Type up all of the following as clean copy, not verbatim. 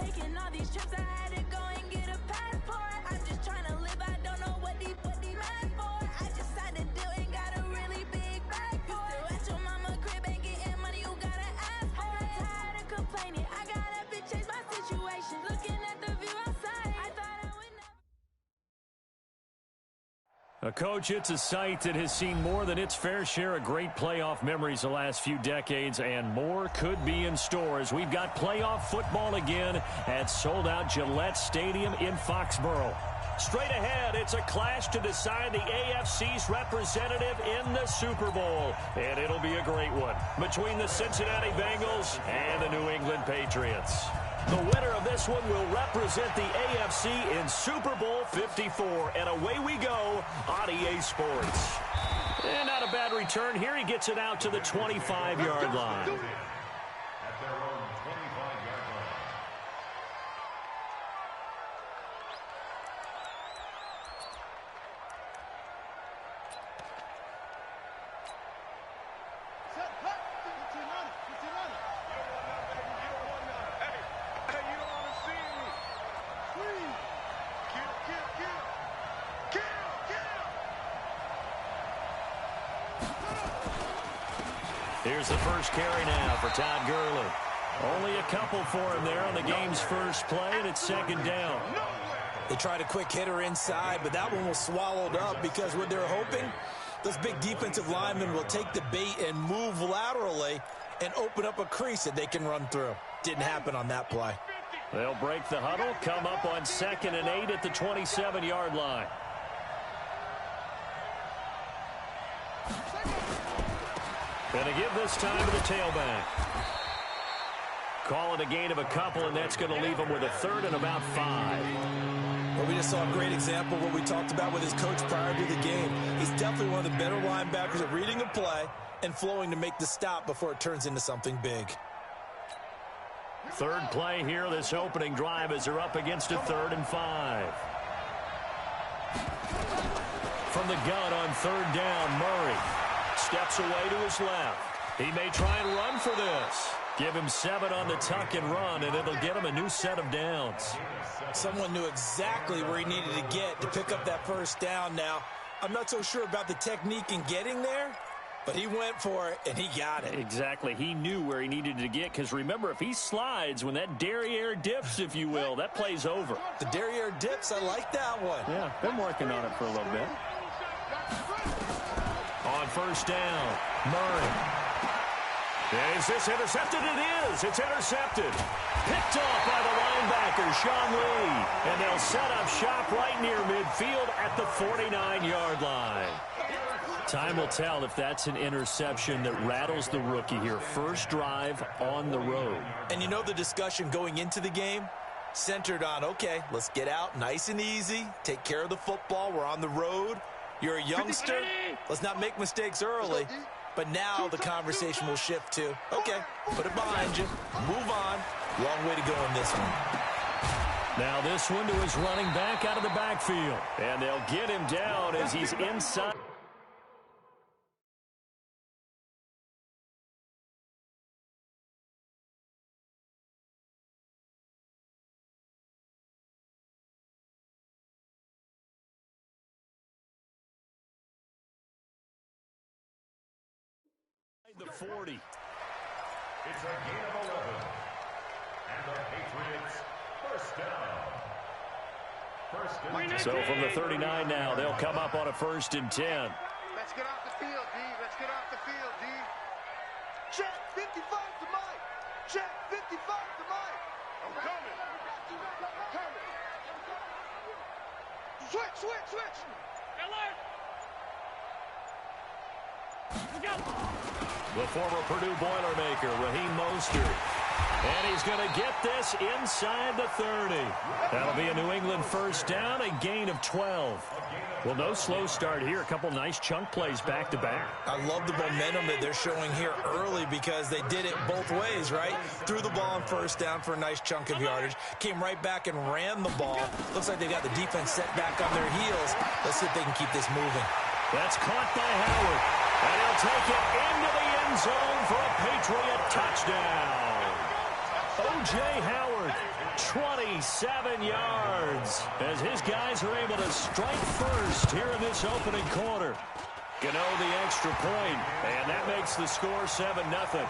Taking all these trips, I had to go and get a passport. I'm just trying to live, I don't know what they mad for. I just had to do and got a really big bag for it. You still at your mama crib and getting money, you gotta ask for it. I'm tired of complaining, I gotta be change my situation. Looking at the view outside, I thought I would never. Coach, it's a site that has seen more than its fair share of great playoff memories the last few decades, and more could be in store as we've got playoff football again at sold-out Gillette Stadium in Foxborough. Straight ahead, it's a clash to decide the AFC's representative in the Super Bowl, and it'll be a great one between the Cincinnati Bengals and the New England Patriots. The winner of this one will represent the AFC in Super Bowl 54. And away we go on EA Sports. And not a bad return here. He gets it out to the 25-yard line. At their own 25-yard line. Here's the first carry now for Todd Gurley. Only a couple for him there on the game's first play, and it's second down. They tried a quick hitter inside, but that one was swallowed up because what they're hoping, those big defensive linemen will take the bait and move laterally and open up a crease that they can run through. Didn't happen on that play. They'll break the huddle, come up on 2nd and 8 at the 27-yard line. Going to give this time to the tailback. Call it a gain of a couple, and that's going to leave him with a 3rd and about 5. Well, we just saw a great example of what we talked about with his coach prior to the game. He's definitely one of the better linebackers at reading a play and flowing to make the stop before it turns into something big. Third play here, this opening drive, as they're up against a 3rd and 5. From the gun on 3rd down, Murray steps away to his left. He may try and run for this. Give him 7 on the tuck and run, and it'll get him a new set of downs. Someone knew exactly where he needed to get to pick up that first down. Now, I'm not so sure about the technique in getting there, but he went for it, and he got it. Exactly. He knew where he needed to get, because remember, if he slides, when that derriere dips, if you will, that play's over. The derriere dips, I like that one. Yeah, been working on it for a little bit. On first down, Murray. Is this intercepted? It is. It's intercepted. Picked off by the linebacker, Sean Lee. And they'll set up shop right near midfield at the 49-yard line. Time will tell if that's an interception that rattles the rookie here. First drive on the road. And you know the discussion going into the game? Centered on, okay, let's get out nice and easy. Take care of the football. We're on the road. You're a youngster. Let's not make mistakes early. But now the conversation will shift to, okay, put it behind you. Move on. Long way to go in this one. Now this one to his running back out of the backfield. And they'll get him down as he's inside. The 40. It's a gain of 11. And the Patriots first down. So from the 39 now, they'll come up on a 1st and 10. Let's get off the field, D. Let's get off the field, D. Check 55 to Mike. Check 55 to Mike. I'm coming. I'm coming. Switch. Alert. The former Purdue Boilermaker, Raheem Mostert. And he's going to get this inside the 30. That'll be a New England first down, a gain of 12. Well, no slow start here. A couple nice chunk plays back-to-back. I love the momentum that they're showing here early because they did it both ways, right? Threw the ball on first down for a nice chunk of yardage. Came right back and ran the ball. Looks like they got the defense set back on their heels. Let's see if they can keep this moving. That's caught by Howard. And he'll take it into the end zone for a Patriot touchdown. O.J. Howard, 27 yards as his guys are able to strike first here in this opening quarter. Gano the extra point, and that makes the score 7-0.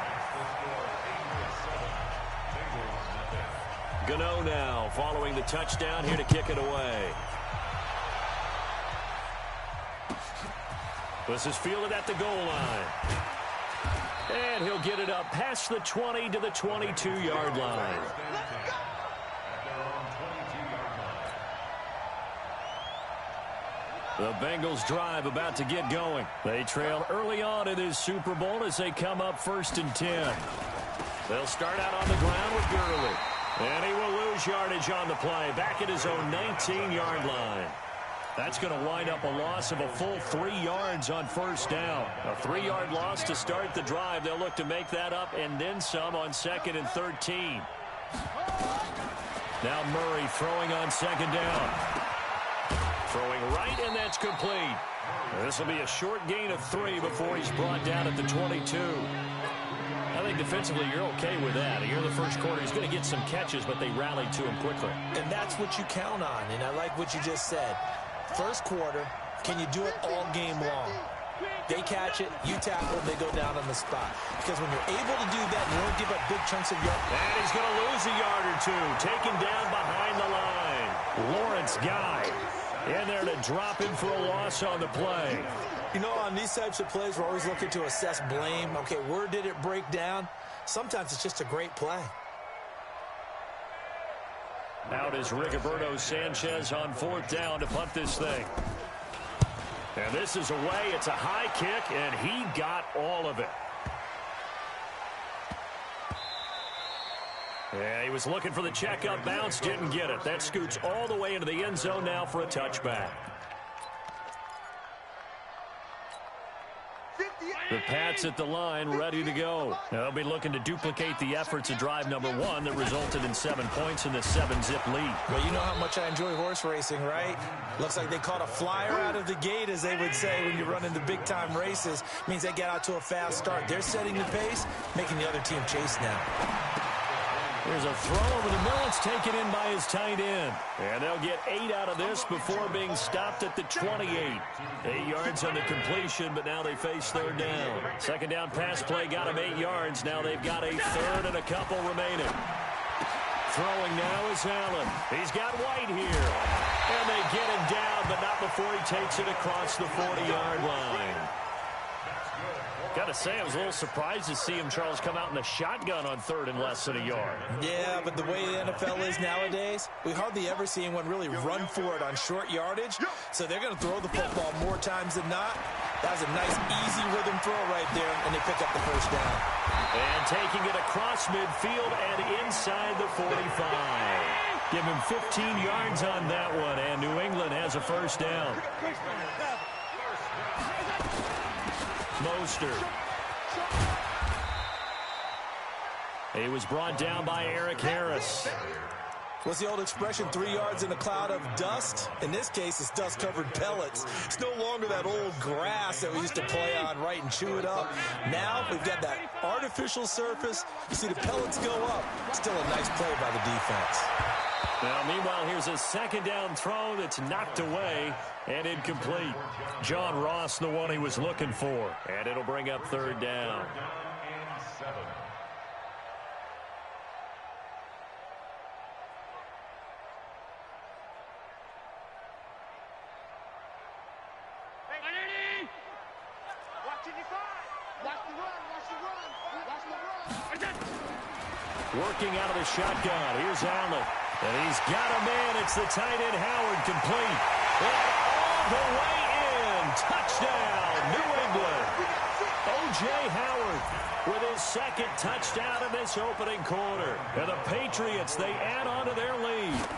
Gano now following the touchdown here to kick it away. This is fielded at the goal line. And he'll get it up past the 20 to the 22-yard line. The Bengals drive about to get going. They trail early on in this Super Bowl as they come up 1st and 10. They'll start out on the ground with Gurley. And he will lose yardage on the play, back at his own 19-yard line. That's going to wind up a loss of a full 3 yards on 1st down. A 3-yard loss to start the drive. They'll look to make that up and then some on 2nd and 13. Now Murray throwing on 2nd down. Throwing right, and that's complete. This will be a short gain of 3 before he's brought down at the 22. I think defensively you're okay with that. Here in the first quarter, he's going to get some catches, but they rallied to him quickly. And that's what you count on, and I like what you just said. First quarter, can you do it all game long? They catch it, you tackle, they go down on the spot. Because when you're able to do that, you don't give up big chunks of yards. And he's going to lose a yard or 2, taken down behind the line. Lawrence Guy in there to drop him for a loss on the play. You know, on these types of plays, we're always looking to assess blame. Okay, where did it break down? Sometimes it's just a great play. Out is Rigoberto Sanchez on 4th down to punt this thing. And this is away. It's a high kick, and he got all of it. Yeah, he was looking for the checkup bounce, didn't get it. That scoots all the way into the end zone now for a touchback. The Pats at the line, ready to go. Now they'll be looking to duplicate the efforts of drive number 1 that resulted in 7 points in the 7-zip lead. Well, you know how much I enjoy horse racing, right? Looks like they caught a flyer out of the gate, as they would say when you run into big-time races. Means they get out to a fast start. They're setting the pace, making the other team chase now. Here's a throw over the middle. It's taken in by his tight end. And they'll get 8 out of this before being stopped at the 28. 8 yards on the completion, but now they face 3rd down. 2nd down pass play got him 8 yards. Now they've got a 3rd and a couple remaining. Throwing now is Allen. He's got White here. And they get him down, but not before he takes it across the 40-yard line. Got to say, I was a little surprised to see him, Charles, come out in the shotgun on 3rd and less than a yard. Yeah, but the way the NFL is nowadays, we hardly ever see anyone really run for it on short yardage. So they're going to throw the football more times than not. That was a nice, easy rhythm throw right there, and they pick up the 1st down. And taking it across midfield and inside the 45. Give him 15 yards on that one, and New England has a 1st down. Mostert. He was brought down by Eric Harris. What's the old expression, 3 yards in a cloud of dust? In this case, it's dust-covered pellets. It's no longer that old grass that we used to play on, right, and chew it up. Now we've got that artificial surface. You see the pellets go up. Still a nice play by the defense. Now, meanwhile, here's a 2nd down throw that's knocked away and incomplete. John Ross, the one he was looking for. And it'll bring up 3rd down. Working out of the shotgun. Here's Allen. And he's got a man. It's the tight end Howard, complete. And all the way in. Touchdown, New England. O.J. Howard with his 2nd touchdown in this opening quarter. And the Patriots, they add on to their lead.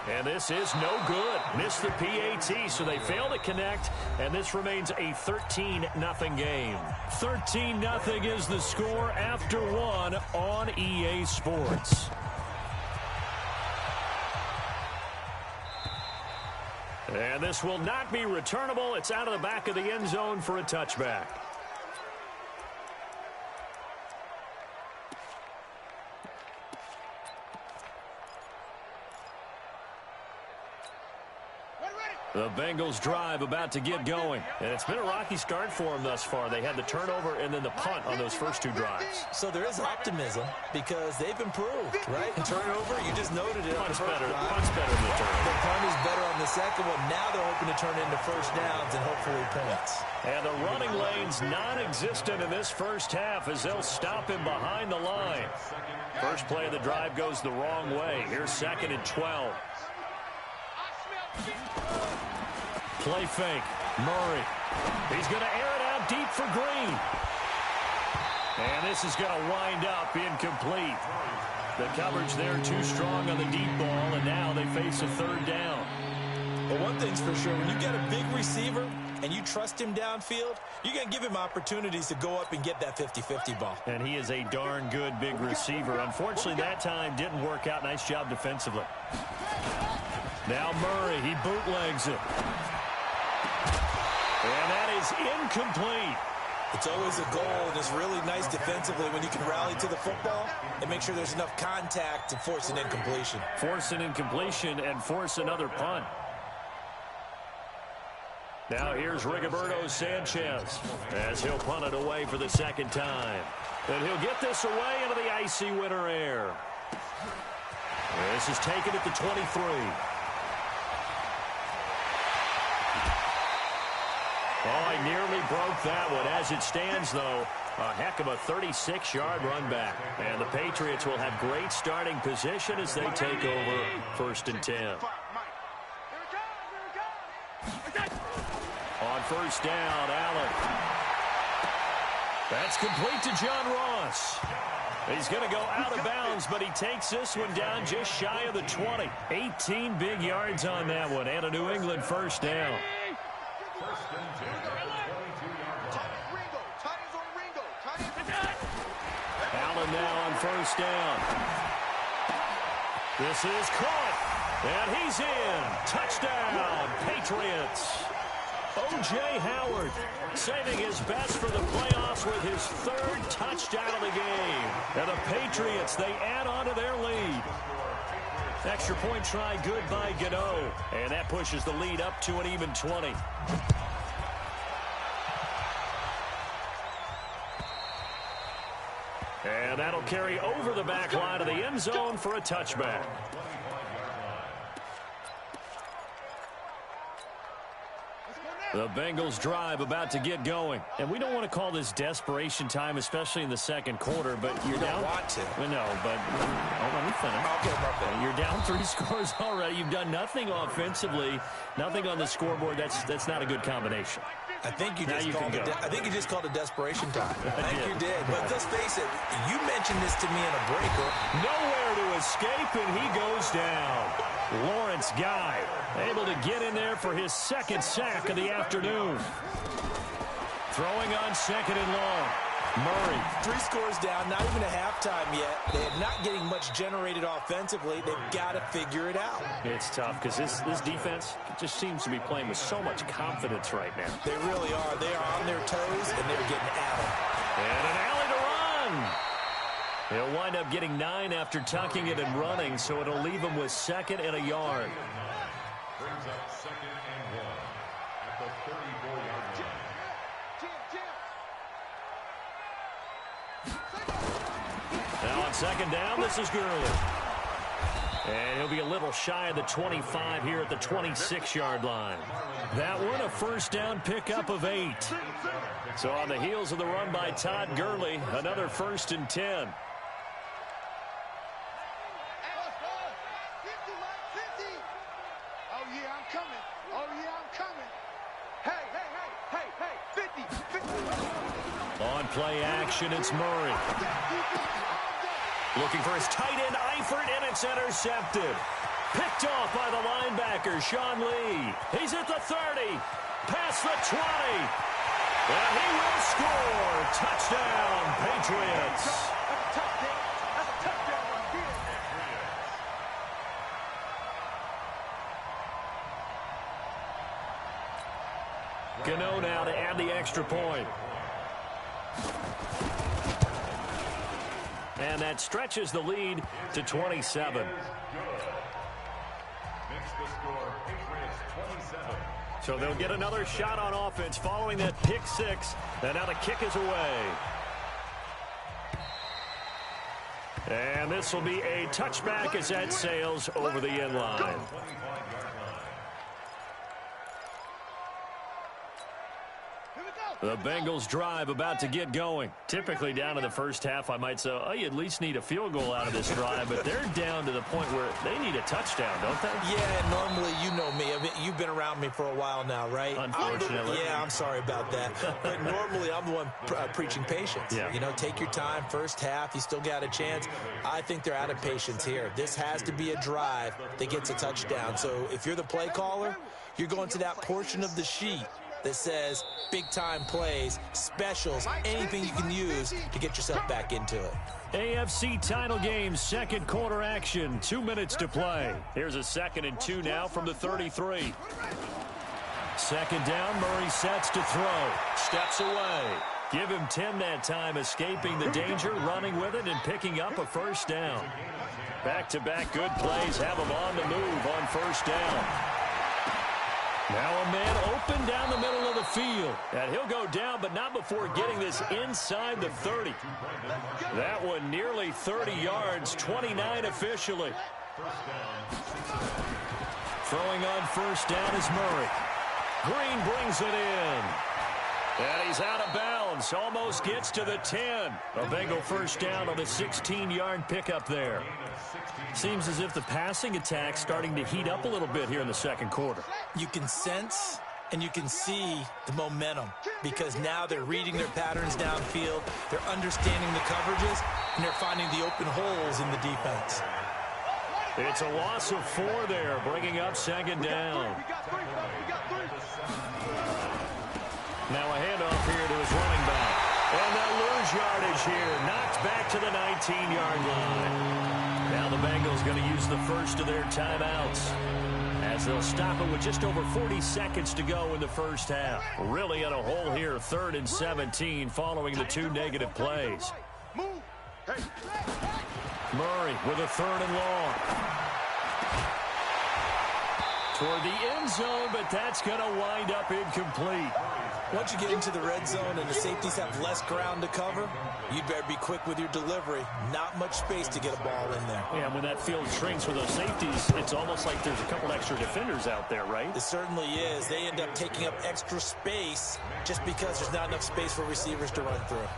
And this is no good. Missed the PAT, so they fail to connect, and this remains a 13-0 game. 13-0 is the score after 1 on EA Sports. And this will not be returnable. It's out of the back of the end zone for a touchback. The Bengals drive about to get going. And it's been a rocky start for them thus far. They had the turnover and then the punt on those first two drives. So there is optimism because they've improved, right? And turnover, you just noted it. Punt's better than the turnover. The punt is better on the second one. Now they're hoping to turn it into first downs and hopefully points. And the running lane's non-existent in this first half as they'll stop him behind the line. First play of the drive goes the wrong way. Here's 2nd and 12. Play fake. Murray. He's going to air it out deep for Green. And this is going to wind up incomplete. The coverage there too strong on the deep ball, and now they face a 3rd down. But one thing's for sure, when you get a big receiver and you trust him downfield, you're going to give him opportunities to go up and get that 50-50 ball. And he is a darn good big receiver. Unfortunately, that time didn't work out. Nice job defensively. Now Murray, he bootlegs it. And that is incomplete. It's always a goal, and it's really nice defensively when you can rally to the football and make sure there's enough contact to force an incompletion. Force an incompletion and force another punt. Now here's Rigoberto Sanchez as he'll punt it away for the 2nd time. And he'll get this away into the icy winter air. This is taken at the 23. Oh, he nearly broke that one. As it stands, though, a heck of a 36-yard run back. And the Patriots will have great starting position as they take over 1st and 10. On 1st down, Allen. That's complete to John Ross. He's going to go out of bounds, but he takes this one down just shy of the 20. 18 big yards on that one, and a New England 1st down. Allen now on 1st down. This is caught, and he's in. Touchdown, Patriots. O.J. Howard saving his best for the playoffs with his 3rd touchdown of the game. And the Patriots, they add on to their lead. Extra point try good by Gano. And that pushes the lead up to an even 20. And that'll carry over the back line of the end zone for a touchback. The Bengals drive about to get going. And we don't want to call this desperation time, especially in the 2nd quarter, but you're down. Don't want to. No, but let me finish. Okay. You're down 3 scores already. You've done nothing offensively, nothing on the scoreboard. That's not a good combination. I think you just called it desperation time. I think did. you did. But let's face it, you mentioned this to me in a breaker. Nowhere to escape, and he goes down. Lawrence Guy able to get in there for his 2nd sack of the afternoon. Throwing on 2nd and long. Murray. 3 scores down, not even a halftime yet. They're not getting much generated offensively. They've got to figure it out. It's tough because this defense just seems to be playing with so much confidence right now. They really are. They are on their toes, and they're getting at them. And an alley to run. He'll wind up getting 9 after tucking it and running, so it'll leave him with 2nd and a yard. Brings up 2nd and 1 at the 34-yard line. Now on 2nd down, this is Gurley. And he'll be a little shy of the 25 here at the 26-yard line. That one, a 1st down pickup of 8. So on the heels of the run by Todd Gurley, another 1st and 10. On play action, it's Murray. Looking for his tight end, Eifert, and it's intercepted. Picked off by the linebacker, Sean Lee. He's at the 30, past the 20. And he will score. Touchdown, Patriots. Gano now to add the extra point. And that stretches the lead to 27. the score, Patriots 27. So they'll get another shot on offense following that pick six. And now the kick is away. And this will be a touchback as that sails over the end line. The Bengals drive about to get going. Typically down in the first half, I might say, oh, you at least need a field goal out of this drive, but they're down to the point where they need a touchdown, don't they? Yeah, normally, you know me. I mean, you've been around me for a while now, right? Unfortunately. Yeah, I'm sorry about that. But normally, I'm the one preaching patience. Yeah. You know, take your time. First half, you still got a chance. I think they're out of patience here. This has to be a drive that gets a touchdown. So if you're the play caller, you're going to that portion of the sheet that says big-time plays, specials, anything you can use to get yourself back into it. AFC title game, second quarter action, 2 minutes to play. Here's a 2nd and 2 now from the 33. Second down, Murray sets to throw. Steps away. Give him 10 that time, escaping the danger, running with it, and picking up a first down. Back-to-back good plays have him on the move on first down. Now a man open down the middle of the field. And he'll go down, but not before getting this inside the 30. That one nearly 30 yards, 29 officially. Throwing on first down is Murray. Green brings it in. And he's out of bounds. Almost gets to the 10. A Bengal first down on a 16-yard pickup there. Seems as if the passing attack's starting to heat up a little bit here in the second quarter. You can sense and you can see the momentum because now they're reading their patterns downfield, they're understanding the coverages, and they're finding the open holes in the defense. It's a loss of 4 there, bringing up second down. Now a handoff here to his running back. And they'll lose yardage here. Knocked back to the 19-yard line. Now the Bengals going to use the first of their timeouts as they'll stop it with just over 40 seconds to go in the first half. Really in a hole here, 3rd and 17 following the 2 negative plays. Murray with a 3rd and long. Toward the end zone, but that's going to wind up incomplete. Once you get into the red zone and the safeties have less ground to cover, you'd better be quick with your delivery. Not much space to get a ball in there. Yeah, when that field shrinks with those safeties, it's almost like there's a couple extra defenders out there, right? It certainly is. They end up taking up extra space just because there's not enough space for receivers to run through.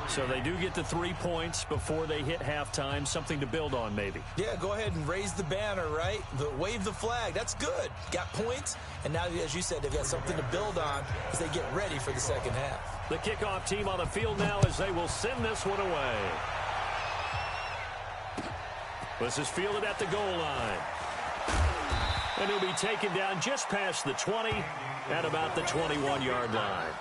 So they do get the 3 points before they hit halftime, something to build on maybe. Yeah, go ahead and raise the banner, right? Wave the flag. That's good. Got points, and now, as you said, they've got something to build on as they get ready for the second half. The kickoff team on the field now as they will send this one away. This is fielded at the goal line. And he'll be taken down just past the 20 at about the 21-yard line.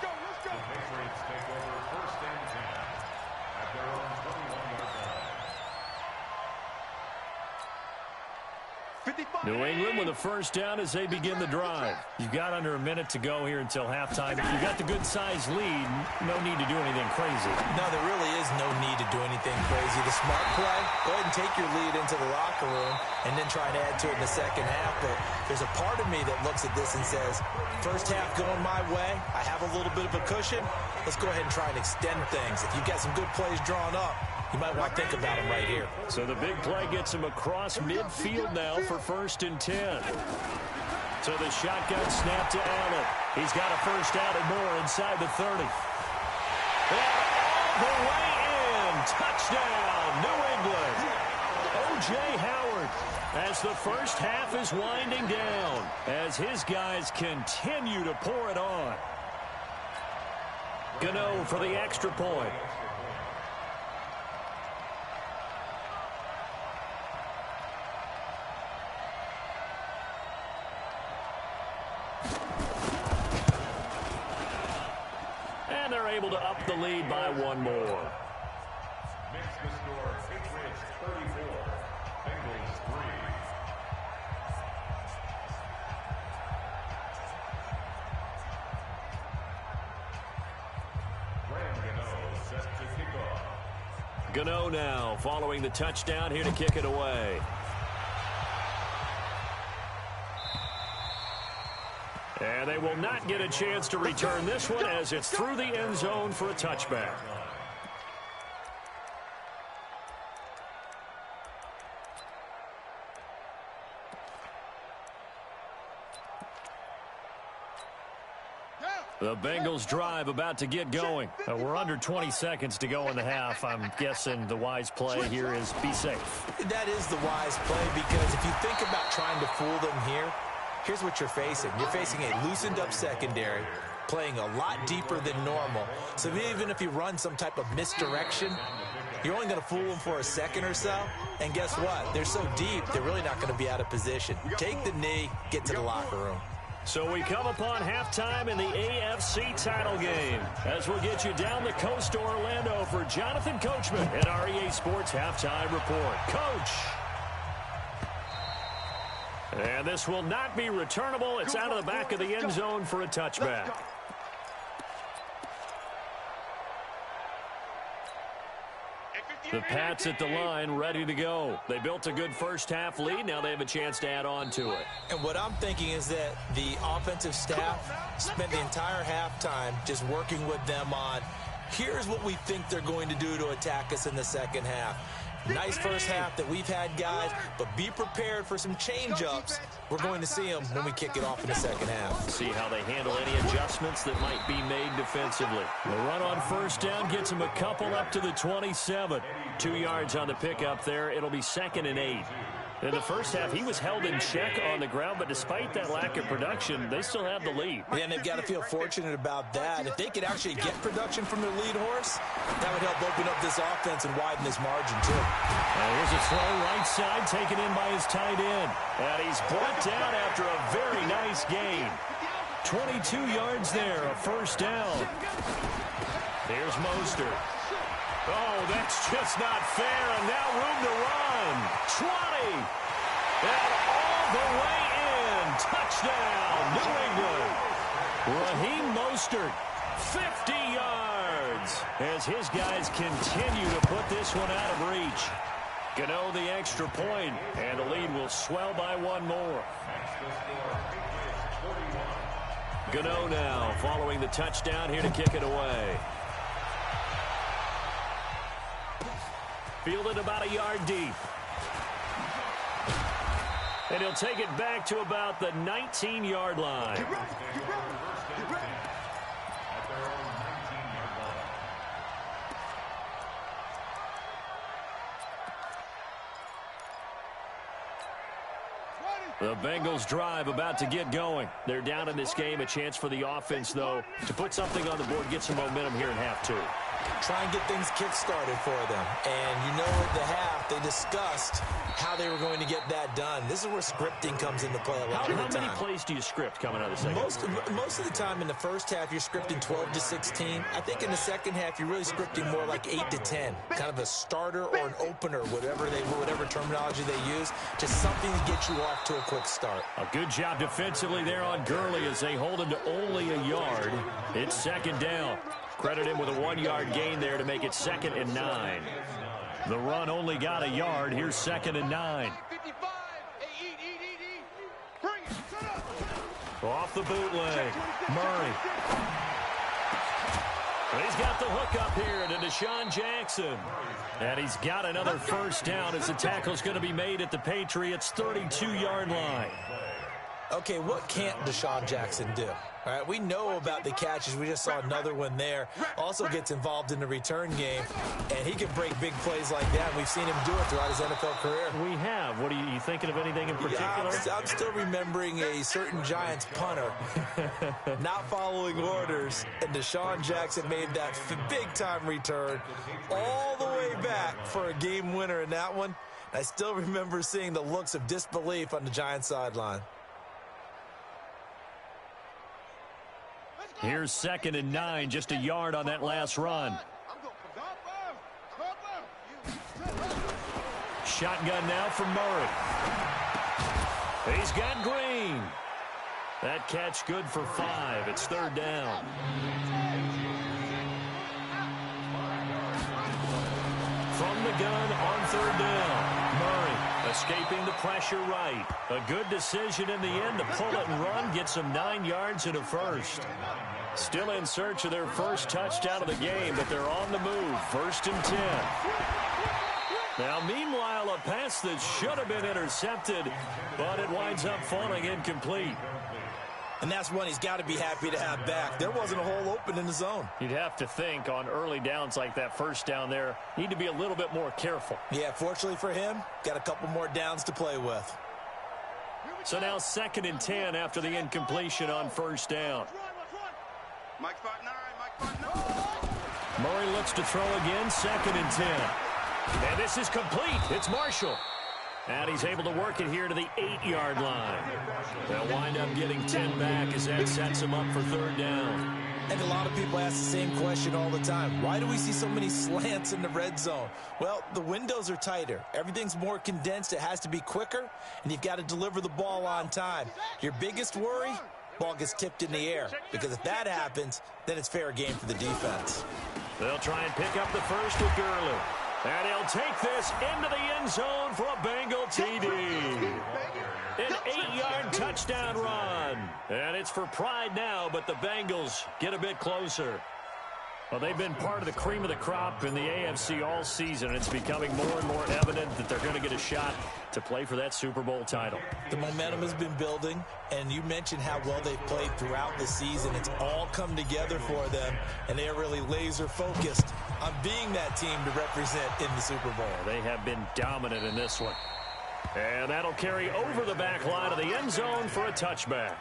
New England with a first down as they begin the drive. You've got under a minute to go here until halftime. You've got the good-sized lead. No need to do anything crazy. No, there really is no need to do anything crazy. The smart play, go ahead and take your lead into the locker room and then try and add to it in the second half. But there's a part of me that looks at this and says, first half going my way, I have a little bit of a cushion. Let's go ahead and try and extend things. If you've got some good plays drawn up, you might want to think about them right here. So the big play gets him across midfield now for 1st and 10. So the shotgun snap to Allen. He's got a first down and more inside the 30. And all the way in. Touchdown, New England. O.J. Howard as the first half is winding down as his guys continue to pour it on. Gano for the extra point. And they're able to up the lead by 1 more. Makes the score Patriots 34, Bengals 3. Set to kick off. Gano now following the touchdown here to kick it away. And they will not get a chance to return this one as it's through the end zone for a touchback. The Bengals drive about to get going. We're under 20 seconds to go in the half. I'm guessing the wise play here is be safe. That is the wise play, because if you think about trying to fool them here, here's what you're facing. You're facing a loosened up secondary, playing a lot deeper than normal. So even if you run some type of misdirection, you're only going to fool them for a second or so. And guess what? They're so deep, they're really not going to be out of position. Take the knee, get to the locker room. So we come upon halftime in the AFC title game as we'll get you down the coast to Orlando for Jonathan Coachman at our EA Sports Halftime Report. Coach! And this will not be returnable. It's out of the back of the end zone for a touchback. The Pats at the line, ready to go. They built a good first-half lead. Now they have a chance to add on to it. And what I'm thinking is that the offensive staff spent the entire halftime just working with them on, here's what we think they're going to do to attack us in the second half. Nice first half that we've had, guys, but be prepared for some change-ups. We're going to see them when we kick it off in the second half. See how they handle any adjustments that might be made defensively. The run on first down gets them a couple up to the 27. 2 yards on the pickup there. It'll be 2nd and 8. In the first half, he was held in check on the ground, but despite that lack of production, they still have the lead. Yeah, and they've got to feel fortunate about that. If they could actually get production from their lead horse, that would help open up this offense and widen this margin, too. And here's a throw right side taken in by his tight end. And he's brought down after a very nice gain. 22 yards there, a first down. Here's Mostert. Oh, that's just not fair, and now room to run. 20. And all the way in. Touchdown, New England. Raheem Mostert, 50 yards. As his guys continue to put this one out of reach. Gano the extra point, and the lead will swell by one more. Gano now following the touchdown here to kick it away. Fielded about a yard deep. And he'll take it back to about the 19-yard line. The Bengals drive about to get going. They're down in this game. A chance for the offense, though, to put something on the board, get some momentum here in half two. Try and get things kick-started for them. And you know at the half, they discussed how they were going to get that done. This is where scripting comes into play a lot of the time. How many plays do you script coming out of the second? Most of the time in the first half, you're scripting 12 to 16. I think in the second half, you're really scripting more like 8 to 10. Kind of a starter or an opener, whatever terminology they use. Just something to get you off to a quick start. A good job defensively there on Gurley as they hold him to only a yard. It's second down. Credit him with a 1-yard gain there to make it 2nd and 9. The run only got a yard. Here's 2nd and 9. Off the bootleg. Murray. He's got the hook up here to Deshaun Jackson. And he's got another first down as the tackle's going to be made at the Patriots' 32-yard line. Okay, what can't Deshaun Jackson do? All right, we know about the catches. We just saw another one there. Also gets involved in the return game, and he can break big plays like that. We've seen him do it throughout his NFL career. We have. What are you thinking of anything in particular? Yeah, I'm still remembering a certain Giants punter not following orders, and Deshaun Jackson made that big-time return all the way back for a game winner in that one. I still remember seeing the looks of disbelief on the Giants sideline. Here's 2nd and 9, just a yard on that last run. Shotgun now from Murray. He's got Green. That catch good for 5. It's 3rd down. From the gun on 3rd down. Murray, a Escaping the pressure right. A good decision in the end to pull it and run, get some 9 yards and a first. Still in search of their first touchdown of the game, but they're on the move. 1st and 10. Now, meanwhile, a pass that should have been intercepted, but it winds up falling incomplete. And that's one he's got to be happy to have back. There wasn't a hole open in the zone. You'd have to think on early downs like that, first down there, need to be a little bit more careful. Yeah, fortunately for him, got a couple more downs to play with. So now 2nd and 10 after the incompletion on 1st down. Murray looks to throw again, 2nd and 10. And this is complete. It's Marshall. And he's able to work it here to the 8-yard line. They'll wind up getting 10 back as that sets him up for 3rd down. And a lot of people ask the same question all the time. Why do we see so many slants in the red zone? Well, the windows are tighter. Everything's more condensed. It has to be quicker, and you've got to deliver the ball on time. Your biggest worry? Ball gets tipped in the air. Because if that happens, then it's fair game for the defense. They'll try and pick up the first with Gurley. And he'll take this into the end zone for a Bengal TD. An 8-yard touchdown run. And it's for pride now, but the Bengals get a bit closer. Well, they've been part of the cream of the crop in the AFC all season, and it's becoming more and more evident that they're going to get a shot to play for that Super Bowl title. The momentum has been building, and you mentioned how well they've played throughout the season. It's all come together for them, and they are really laser-focused on being that team to represent in the Super Bowl. They have been dominant in this one. And that'll carry over the back line of the end zone for a touchback.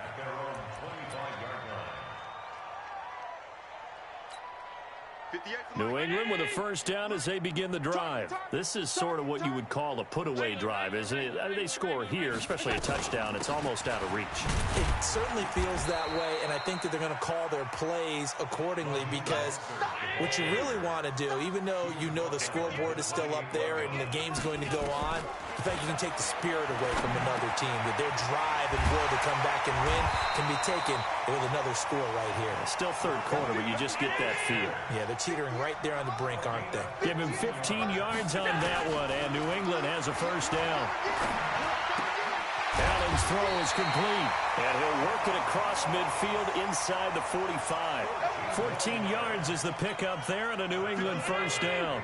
New England with a first down as they begin the drive. This is sort of what you would call a put-away drive, isn't it? They score here, especially a touchdown. It's almost out of reach. It certainly feels that way, and I think that they're going to call their plays accordingly because what you really want to do, even though you know the scoreboard is still up there and the game's going to go on, the fact you can take the spirit away from another team, that their drive and will to come back and win can be taken with another score right here. It's still 3rd quarter, but you just get that feel. Yeah, they're teetering right there on the brink, aren't they? Give him 15 yards on that one, and New England has a first down. Allen's throw is complete, and he'll work it across midfield inside the 45. 14 yards is the pickup there, and a New England first down.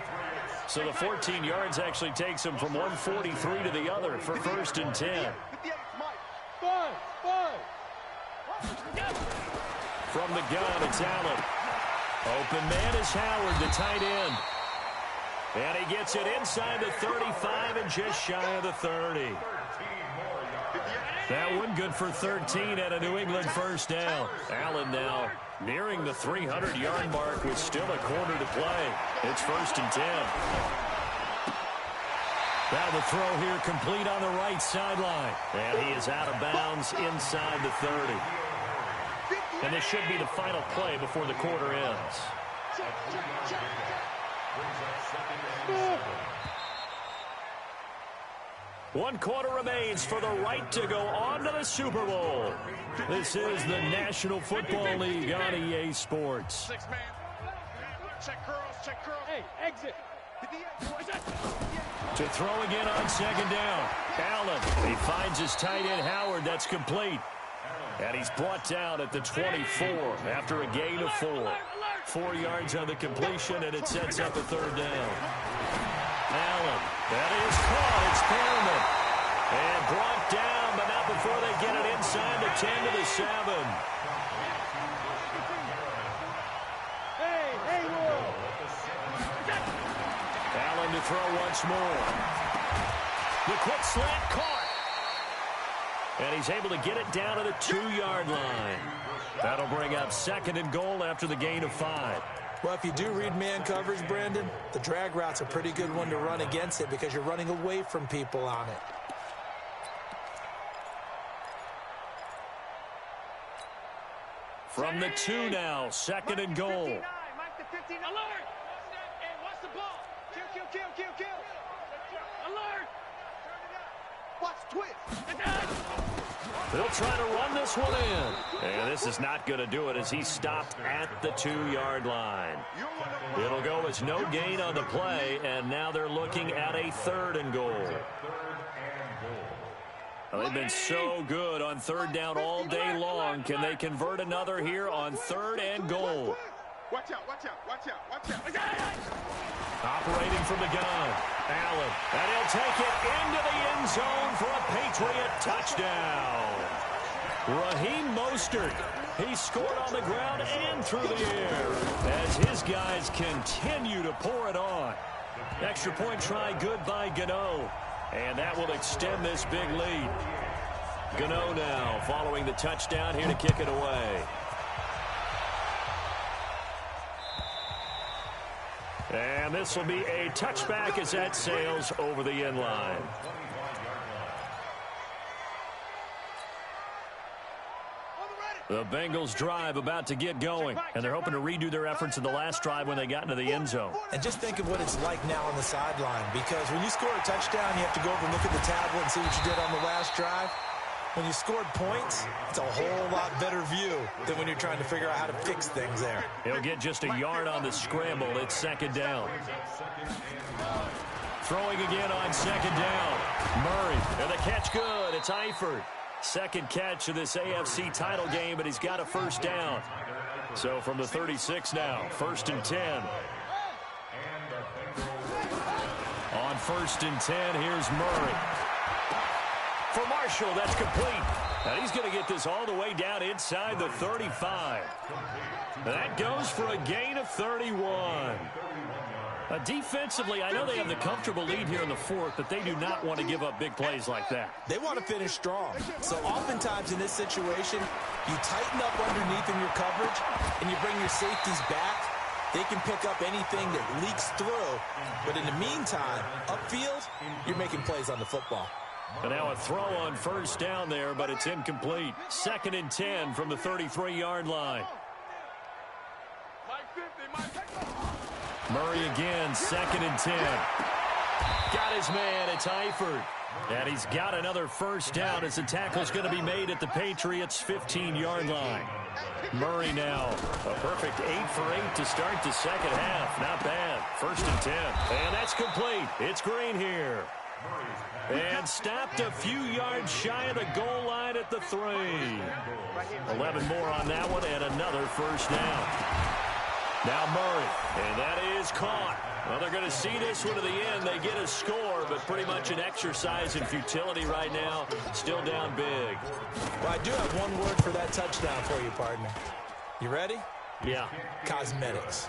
So the 14 yards actually takes him from 143 to the other for 1st and 10. From the gun, it's Allen. Open man is Howard, the tight end. And he gets it inside the 35 and just shy of the 30. That one good for 13 at a New England first down. Allen now nearing the 300-yard mark with still a quarter to play. It's 1st and 10. Now the throw here complete on the right sideline. And he is out of bounds inside the 30. And this should be the final play before the quarter ends. One quarter remains for the right to go on to the Super Bowl. This is the National Football League on EA Sports. Check curls. Hey, exit. To throw again on 2nd down. Allen, he finds his tight end Howard. That's complete. And he's brought down at the 24 after a gain of 4. 4 yards on the completion, and it sets up a 3rd down. Allen, that is caught. It's Perriman. And brought down, but not before they get it inside the 10 to the 7. Allen to throw once more. The quick slant caught. And he's able to get it down to the 2-yard line. That'll bring up 2nd and goal after the gain of 5. Well, if you do read man coverage, Brandon, the drag route's a pretty good one to run against it because you're running away from people on it. From the 2 now, 2nd and goal. Alert! Hey, watch the ball. Kill. Alert! Watch twist. They'll try to run this one in. And this is not going to do it as he's stopped at the 2-yard line. It'll go as no gain on the play, and now they're looking at a 3rd and goal. Well, they've been so good on third down all day long. Can they convert another here on 3rd and goal? Watch out, watch out, watch out, watch out. Operating from the gun, Allen. And he'll take it into the end zone for a Patriot touchdown. Raheem Mostert. He scored on the ground and through the air as his guys continue to pour it on. Extra point try good by Gano. And that will extend this big lead. Gano now following the touchdown here to kick it away. And this will be a touchback as that sails over the end line. The Bengals drive about to get going, and they're hoping to redo their efforts in the last drive when they got into the end zone. And just think of what it's like now on the sideline, because when you score a touchdown, you have to go over and look at the tablet and see what you did on the last drive. When you scored points, it's a whole lot better view than when you're trying to figure out how to fix things there. He'll get just a yard on the scramble. It's 2nd down. Throwing again on 2nd down. Murray, and the catch good. It's Eifert. 2nd catch of this AFC title game, but he's got a 1st down. So from the 36 now, 1st and 10. On 1st and 10, here's Murray. For Marshall, that's complete. And he's going to get this all the way down inside the 35. That goes for a gain of 31. Defensively, I know they have the comfortable lead here in the 4th, but they do not want to give up big plays like that. They want to finish strong. So oftentimes in this situation, you tighten up underneath in your coverage, and you bring your safeties back. They can pick up anything that leaks through. But in the meantime, upfield, you're making plays on the football. And now a throw on 1st down there, but it's incomplete. 2nd and 10 from the 33-yard line. Murray again, 2nd and 10. Got his man, it's Eifert. And he's got another 1st down as the tackle's going to be made at the Patriots' 15-yard line. Murray now, a perfect 8 for 8 to start the 2nd half. Not bad. 1st and 10. And that's complete. It's Green here. And stopped a few yards shy of the goal line at the 3. 11 more on that one and another 1st down. Now Murray, and that is caught. Well, they're going to see this one to the end. They get a score, but pretty much an exercise in futility right now. Still down big. Well, I do have one word for that touchdown for you, partner. You ready? Yeah. Cosmetics.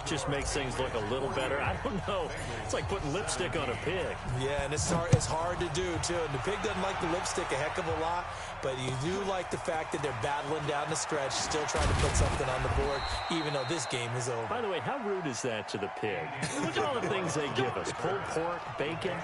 Just makes things look a little better. I don't know. It's like putting lipstick on a pig. Yeah, and it's hard to do, too. And the pig doesn't like the lipstick a heck of a lot, but you do like the fact that they're battling down the stretch, still trying to put something on the board, even though this game is over. By the way, how rude is that to the pig? Look at all the things they give us. Pulled pork, bacon.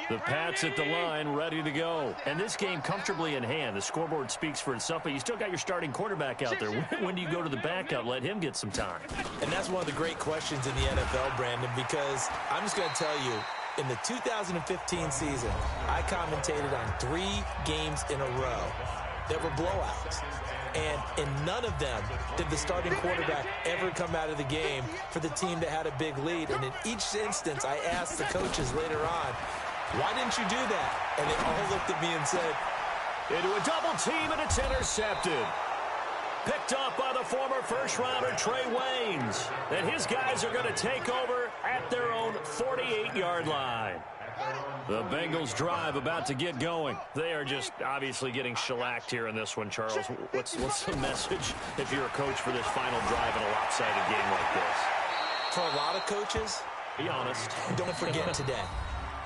The Pats at the line, ready to go. And this game comfortably in hand. The scoreboard speaks for itself, but you still got your starting quarterback out there. When do you go to the backup? Let him get some time. And that's one of the great questions in the NFL, Brandon, because I'm just going to tell you, in the 2015 season, I commentated on 3 games in a row that were blowouts. And in none of them did the starting quarterback ever come out of the game for the team that had a big lead. And in each instance, I asked the coaches later on, why didn't you do that? And they all looked at me and said, into a double team, and it's intercepted. Picked off by the former first-rounder Trey Waynes. And his guys are going to take over at their own 48-yard line. The Bengals drive about to get going. They are just obviously getting shellacked here in this one, Charles. What's the message if you're a coach for this final drive in a lopsided game like this? For a lot of coaches, be honest. Don't forget today.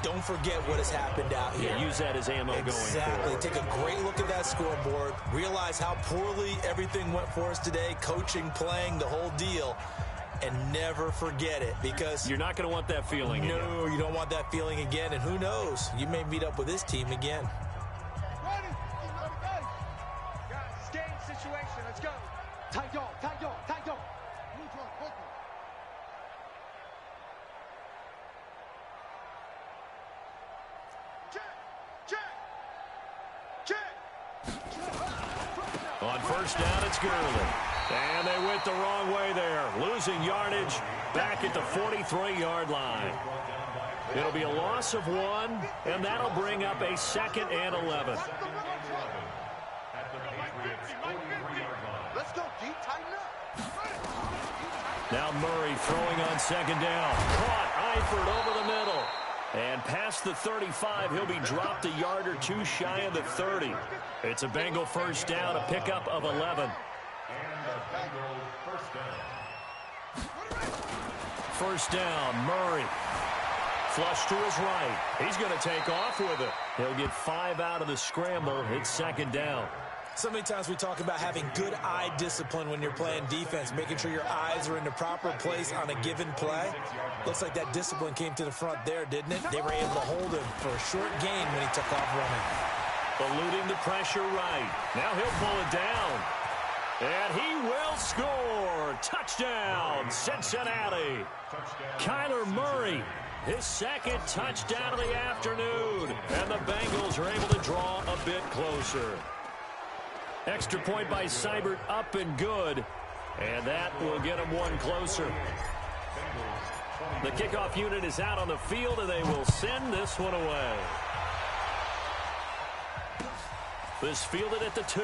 Don't forget what has happened out here. Yeah, use that as ammo going forward. Exactly. Take a great look at that scoreboard. Realize how poorly everything went for us today. Coaching, playing, the whole deal. And never forget it, because you're not going to want that feeling again. No, you don't want that feeling again. And who knows? You may meet up with this team again. Guys, it's game situation. Let's go. Tight on, tight on, tight on. On first down, it's Gurley. And they went the wrong way there, losing yardage back at the 43-yard line. It'll be a loss of 1, and that'll bring up a 2nd and 11. Let's go, D. Tighten up. Now Murray throwing on 2nd down. Caught Eifert over the middle. And past the 35, he'll be dropped a yard or 2 shy of the 30. It's a Bengal first down, a pickup of 11. First down, Murray. Flush to his right. He's going to take off with it. He'll get 5 out of the scramble. It's 2nd down. So many times we talk about having good eye discipline when you're playing defense, making sure your eyes are in the proper place on a given play. Looks like that discipline came to the front there, didn't it? They were able to hold him for a short gain when he took off running. Eluding the pressure right. Now he'll pull it down. And he will score. Touchdown, Cincinnati. Kyler Murray, his 2nd touchdown of the afternoon. And the Bengals are able to draw a bit closer. Extra point by Seibert, up and good. And that will get him 1 closer. The kickoff unit is out on the field, and they will send this one away. This fielded at the 2.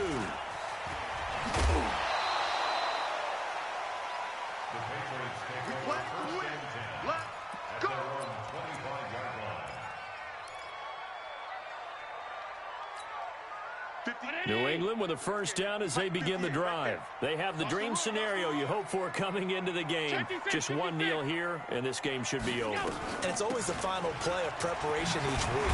New England with a first down as they begin the drive. They have the dream scenario you hope for coming into the game. Just 1 kneel here, and this game should be over. And it's always the final play of preparation each week.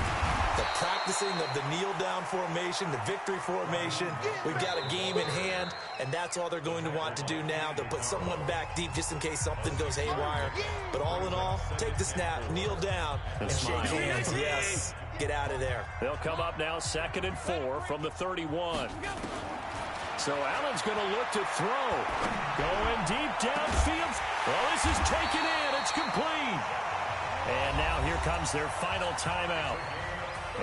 The practicing of the kneel-down formation, the victory formation. We've got a game in hand, and that's all they're going to want to do now. They'll put someone back deep just in case something goes haywire. But all in all, take the snap, kneel down, and shake hands. Yes. Get out of there. They'll come up now 2nd and 4 from the 31. So Allen's going to look to throw. Going deep downfield. Well, this is taken in. It's complete. And now here comes their final timeout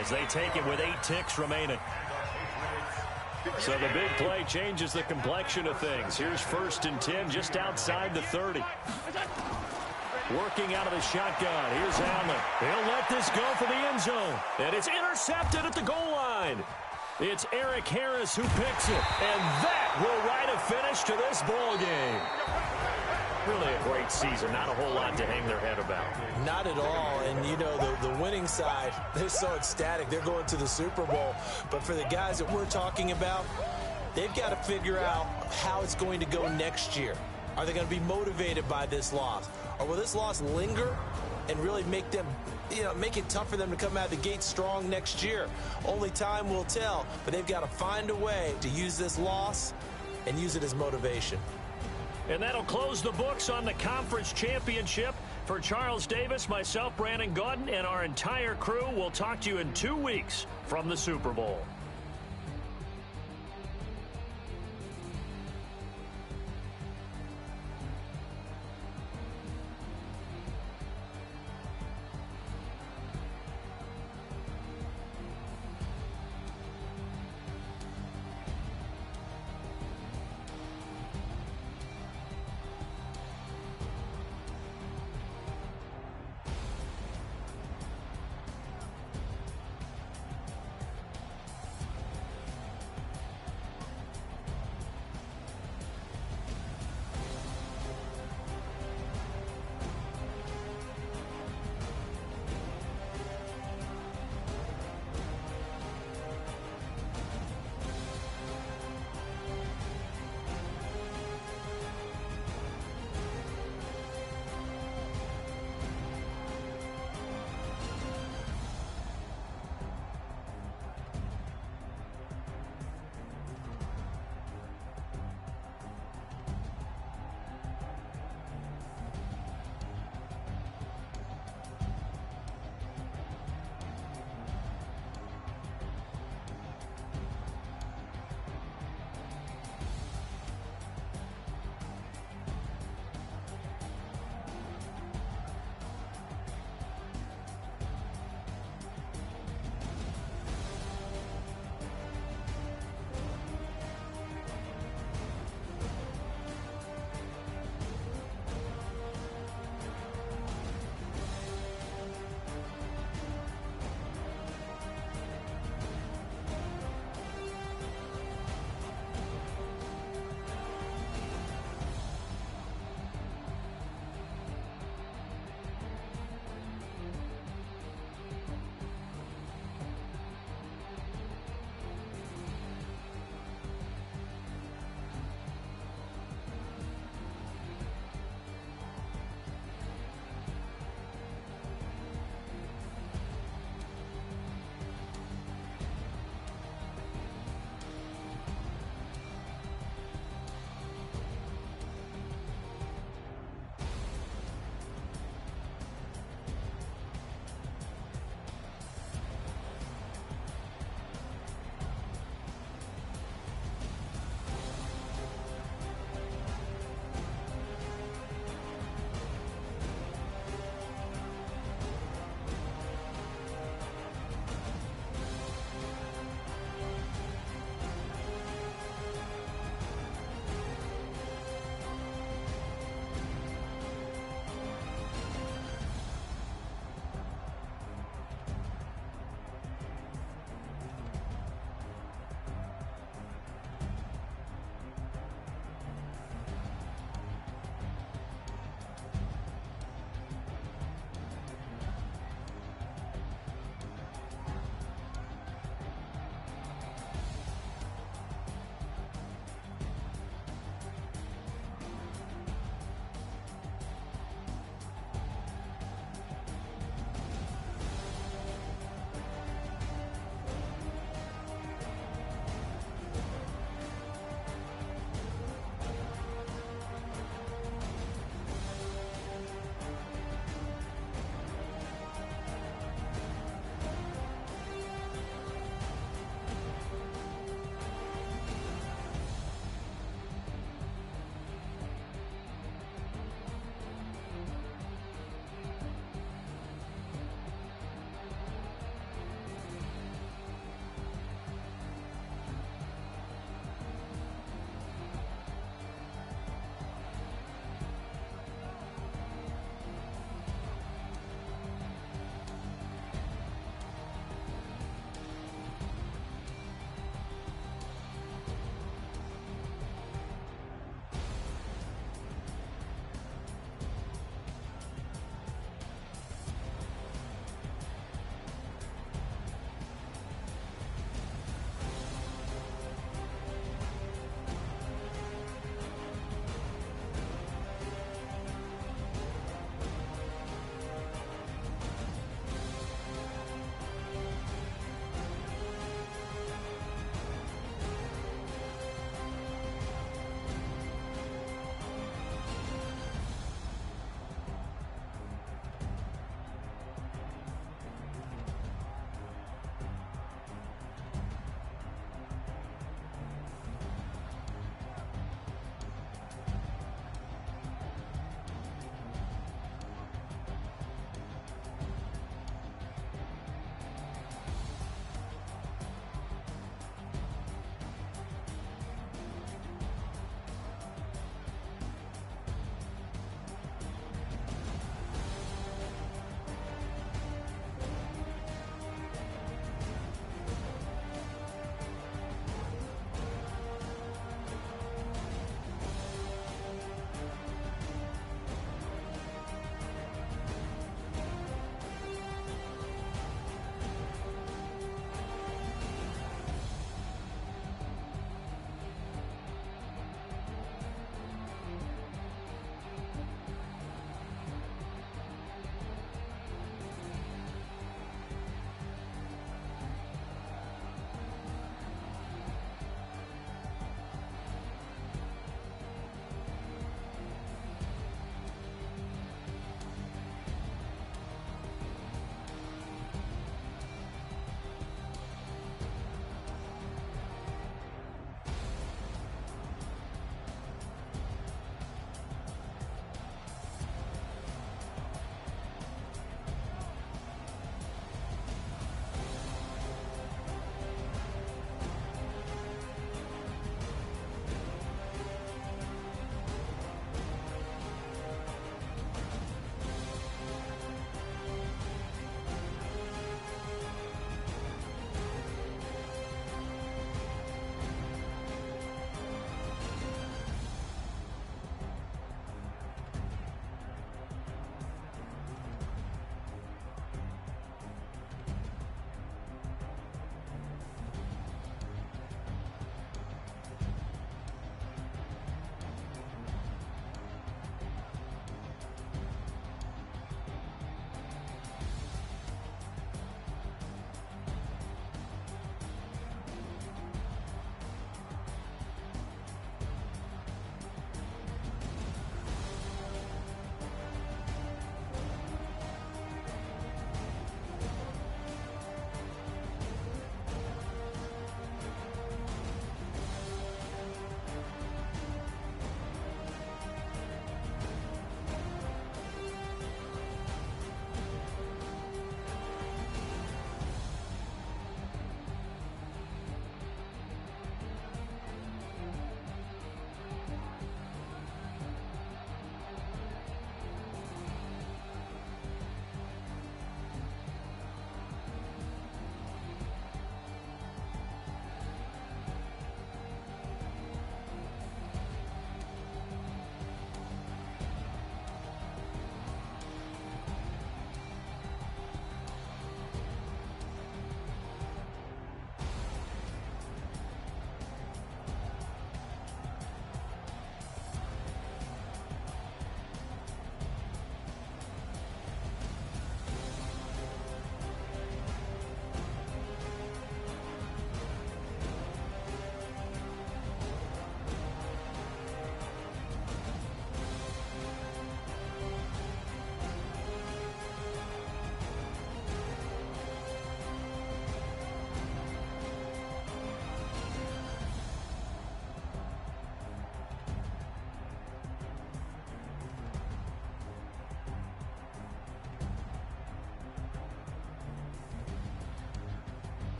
as they take it with 8 ticks remaining. So the big play changes the complexion of things. Here's 1st and 10 just outside the 30. Working out of the shotgun. Here's Allen. He'll let this go for the end zone. And it's intercepted at the goal line. It's Eric Harris who picks it. And that will write a finish to this ball game. Really a great season. Not a whole lot to hang their head about. Not at all. And, you know, the winning side, they're so ecstatic. They're going to the Super Bowl. But for the guys that we're talking about, they've got to figure out how it's going to go next year. Are they going to be motivated by this loss? Or will this loss linger and really make them, make it tough for them to come out of the gate strong next year? Only time will tell, but they've got to find a way to use this loss and use it as motivation. And that'll close the books on the conference championship. For Charles Davis, myself, Brandon Gaudin, and our entire crew, we'll talk to you in 2 weeks from the Super Bowl.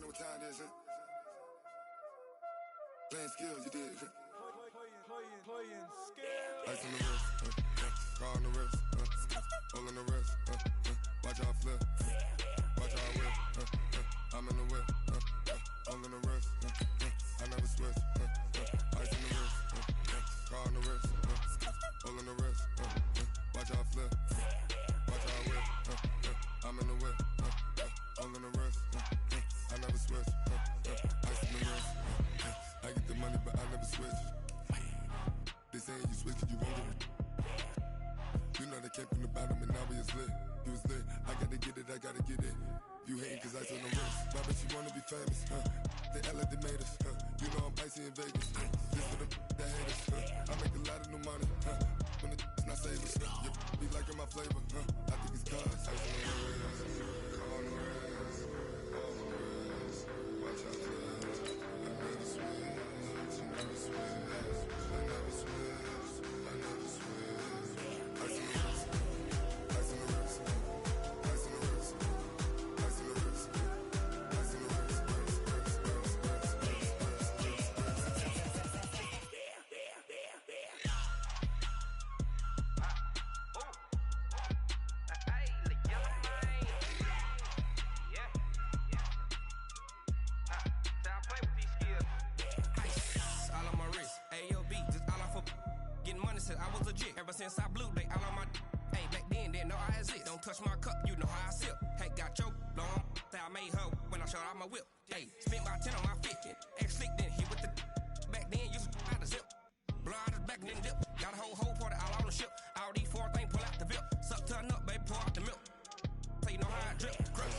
what time it is, huh? Playing skills, you did. Playing skills. Ice on the wrist, car on the wrist, hole in the wrist, watch out flip, watch out whip, I'm in the whip, hole in the wrist, I never switch, ice on the wrist, car on the wrist, hole in the wrist, watch out flip, watch out whip, I'm in the whip, hole in the wrist, I never switch, ice on the wrist, I get the money but I never switch. They saying you switch and you won't get it. You know they came from the bottom and now we is lit. You was lit, I gotta get it, I gotta get it. You hating cause ice on the wrist. Why bet you wanna be famous, They act like they made us, You know I'm icy in Vegas, This for the that hate us, I make a lot of new money, When the not savers, You be liking my flavor, I think it's cause ice on the wrist, on the wrist, on the wrist. Watch out, I never switch, I never switch. I never switch, I never switch. Ice on the wrist, ice on the wrist, ice on the wrist, ice on the wrist, ice on the wrist, I was legit. Ever since I blew, they all on my hey, back then, didn't know I exist. Don't touch my cup, you know how I sip. Hey, got your long, say I made her when I showed out my whip. Hey, spent my 10 on my 50. Ex-slick, then hit with the back then, used to out the zip. Blow out the back, then dip. Got a whole party all on the ship. All these 4 things, pull out the VIP. Suck, turn up, baby, pour out the milk. So you know how I drip. Crush.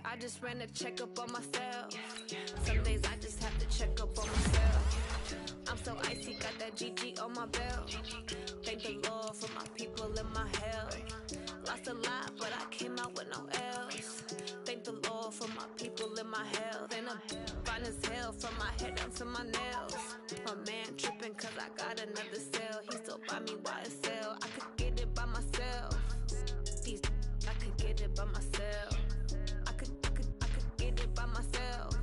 I just ran a checkup on myself. Some days I just have to check up on myself. I'm so icy, got that GG on my belt. Thank the Lord for my people and my health. Lost a lot, but I came out with no L's. Thank the Lord for my people and my health. And I'm fine as hell from my head down to my nails. My man tripping cause I got another cell. He still buy me YSL. I could get it by myself. These I could get it by myself. I could get it by myself.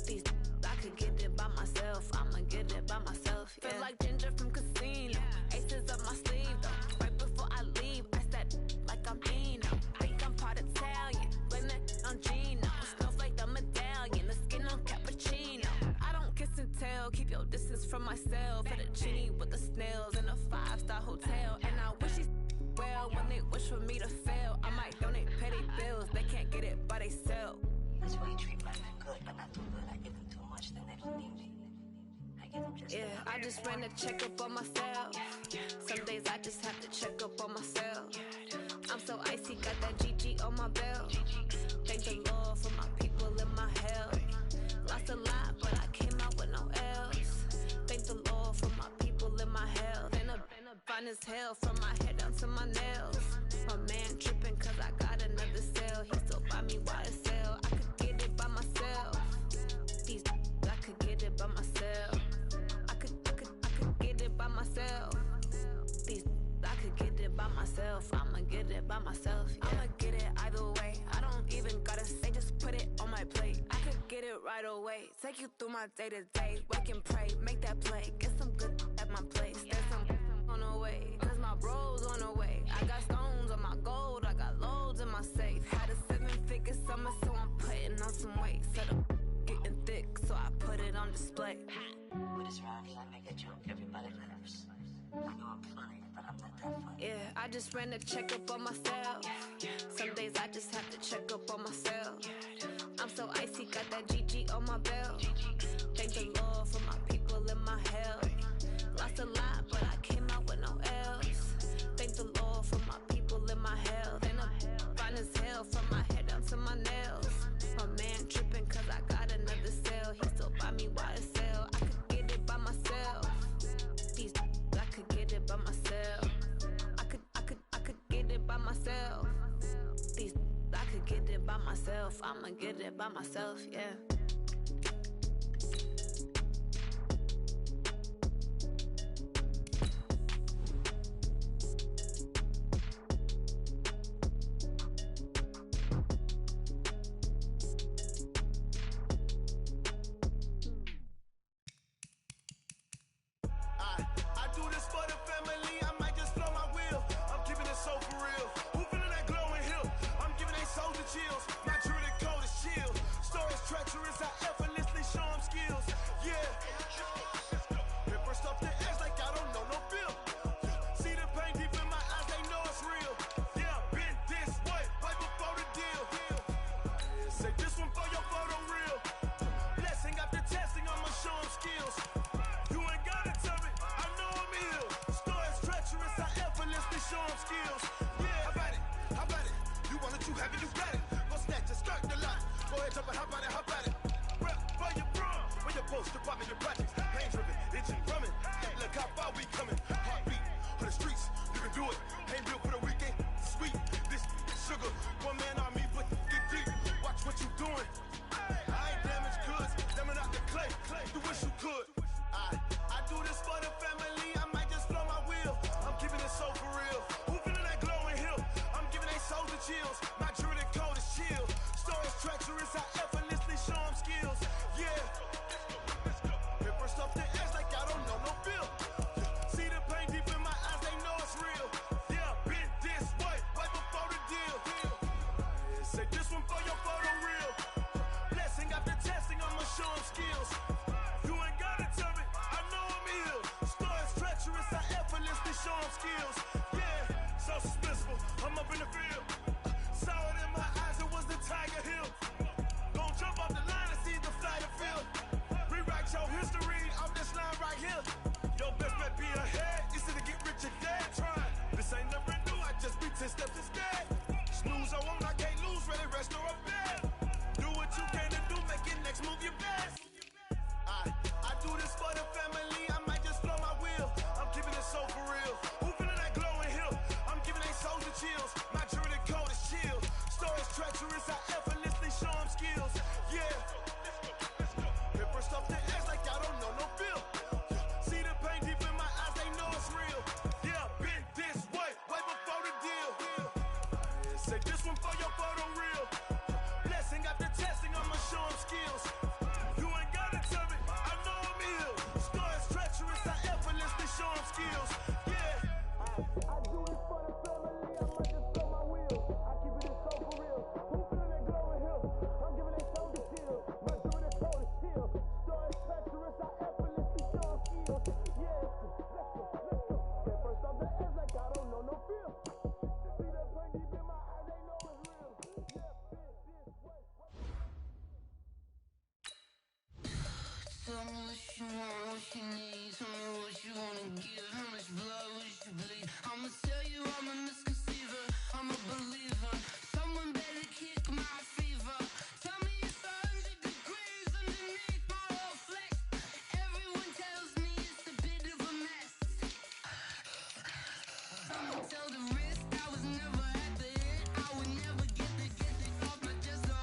These I could get it by myself. I'ma get it by myself. Yeah. Feel like Ginger from Casino. Aces up my sleeve though. Right before I leave, I said like I'm Dino. Think I'm part Italian. Blame that on Gino. Snowflake the medallion. The skin on cappuccino. I don't kiss and tell. Keep your distance from myself. Fettuccine with the snails in a 5-star hotel. And I wish he's well when they wish for me to fail. I might donate petty bills. They can't get it by themselves. That's why you treat life good, but not too good. I give them too much, then they don't need me. I give them just yeah, I just ran a checkup on myself. Some days I just have to check up on myself. I'm so icy, got that GG on my belt. Thank the Lord for my people and my health. Lost a lot, but I came out with no L's. Thank the Lord for my people and my health. And I'm fine as hell from my head down to my nails. My man tripping cause I got another cell. He still buy me YSL. I could get it by myself. These I could get it by myself. I could get it by myself. These I could get it by myself. I'ma get it by myself. Yeah. I'ma get it either way. I don't even gotta say, just put it on my plate. I could get it right away. Take you through my day-to-day. Wake and pray, make that play. Get some good at my place. There's some on the way. Cause some weight, said I'm getting thick, so I put it on display. With this round, I make a joke, everybody laughs. I know I'm funny, but I'm not that funny. Yeah, I just ran a checkup on myself. Some days I just have to check up on myself. I'm so icy, got that GG on my belt. Thank the Lord for my people and my health. Lost a lot, but I came out with no L's. Thank the Lord for my people and my health. And I'm fine as hell from my head down to my nails. My man tripping cause I got another cell. He still buy me YSL. I could get it by myself. These I could get it by myself. I could get it by myself. These I could get it by myself. I'ma get it by myself, yeah. I do this for the family, I might just blow my wheel. I'm keeping it so for real. Who feeling that glowing hill? I'm giving they soldier chills. My jewelry code is chill. Stories treacherous, I effortlessly show them skills. Yeah. Hit first off the edge like I don't know no feel. See the pain deep in my eyes, they know it's real. Yeah, been this way, right before the deal. Say this one for your photo real. Blessing after testing, I'ma show them skills. You ain't gotta tell me, I know I'm ill. Stories treacherous, I effortlessly show them skills. Yeah, how about it? How about it? You want it, you have it, you got it. Go snatch it, skirt the lot. Go ahead, jump it, how about it, how about it? Rep for your brum, for your post, department, your projects. Pain driven, itching, drumming. Look how far we coming. Heartbeat for the streets, you can do it. Ain't built for the weekend, sweet. This sugar, one man army, but get deep. Watch what you doing. I ain't damaged goods, damn out the clay. You wish you could. I do this for the family, I might just blow my wheel. I'm keeping it so for real. Who feeling that glowing hill? I'm giving they soldier chills. My jewelry code is chill. Stories treacherous, I effortlessly show them skills. Yeah. Hit first off the edge like I don't know no feel. See the pain deep in my eyes, they know it's real. Yeah, been this way, right before the deal. Say this one for your photo real. Blessing after testing, I'ma show them skills. You ain't gotta tell me, I know I'm ill. Stories treacherous, I effortlessly show them skills. Yeah, so suspenseful, I'm up in the field. Saw it in my eyes, it was the Tiger Hill. Gon' jump off the line and see the flight of field. Rewrite your history off this line right here. Your best bet be ahead, easy to get rich or dead. Trying, this ain't nothing new, I just be 10 steps instead. Snooze I won't, I can't lose, ready, rest or up bed. Do what you can to do, make your next move your best. I do this for the family, I might just blow my wheel. I'm keeping it so for real. Who feeling that glowing hill? I'm giving they soldier chills. My jewelry code is chill. Stories treacherous, I effortlessly show them skills. Yeah. Hit first off the edge like I don't know no feel. See the pain deep in my eyes, they know it's real. Yeah, been this way, right before the deal. Say this one for your photo real. Blessing after testing, I'ma show them skills. You ain't gotta tell me, I know I'm ill. Stories treacherous, I effortlessly show them skills. Yeah. I do this for the family, I might just blow my wheel. I keep it so for real. Who feeling that glowing hill? I'm giving they soldier chills. My jewelry code is chill. Stories treacherous, I effortlessly show them skills. Yeah, let's go. Get first off the edge like I don't know no feel. See that pain deep in my eyes, they know it's real. Yeah, this way. Tell me what you want, what you need. Tell me what you wanna give. How much blood would you bleed? I'ma tell you I'm a misconceiver. I'm a believer. Someone better kick my fever. Tell me it's 100 degrees underneath my whole flex. Everyone tells me it's a bit of a mess. I'ma tell the risk I was never at the end. I would never get the off my chest. So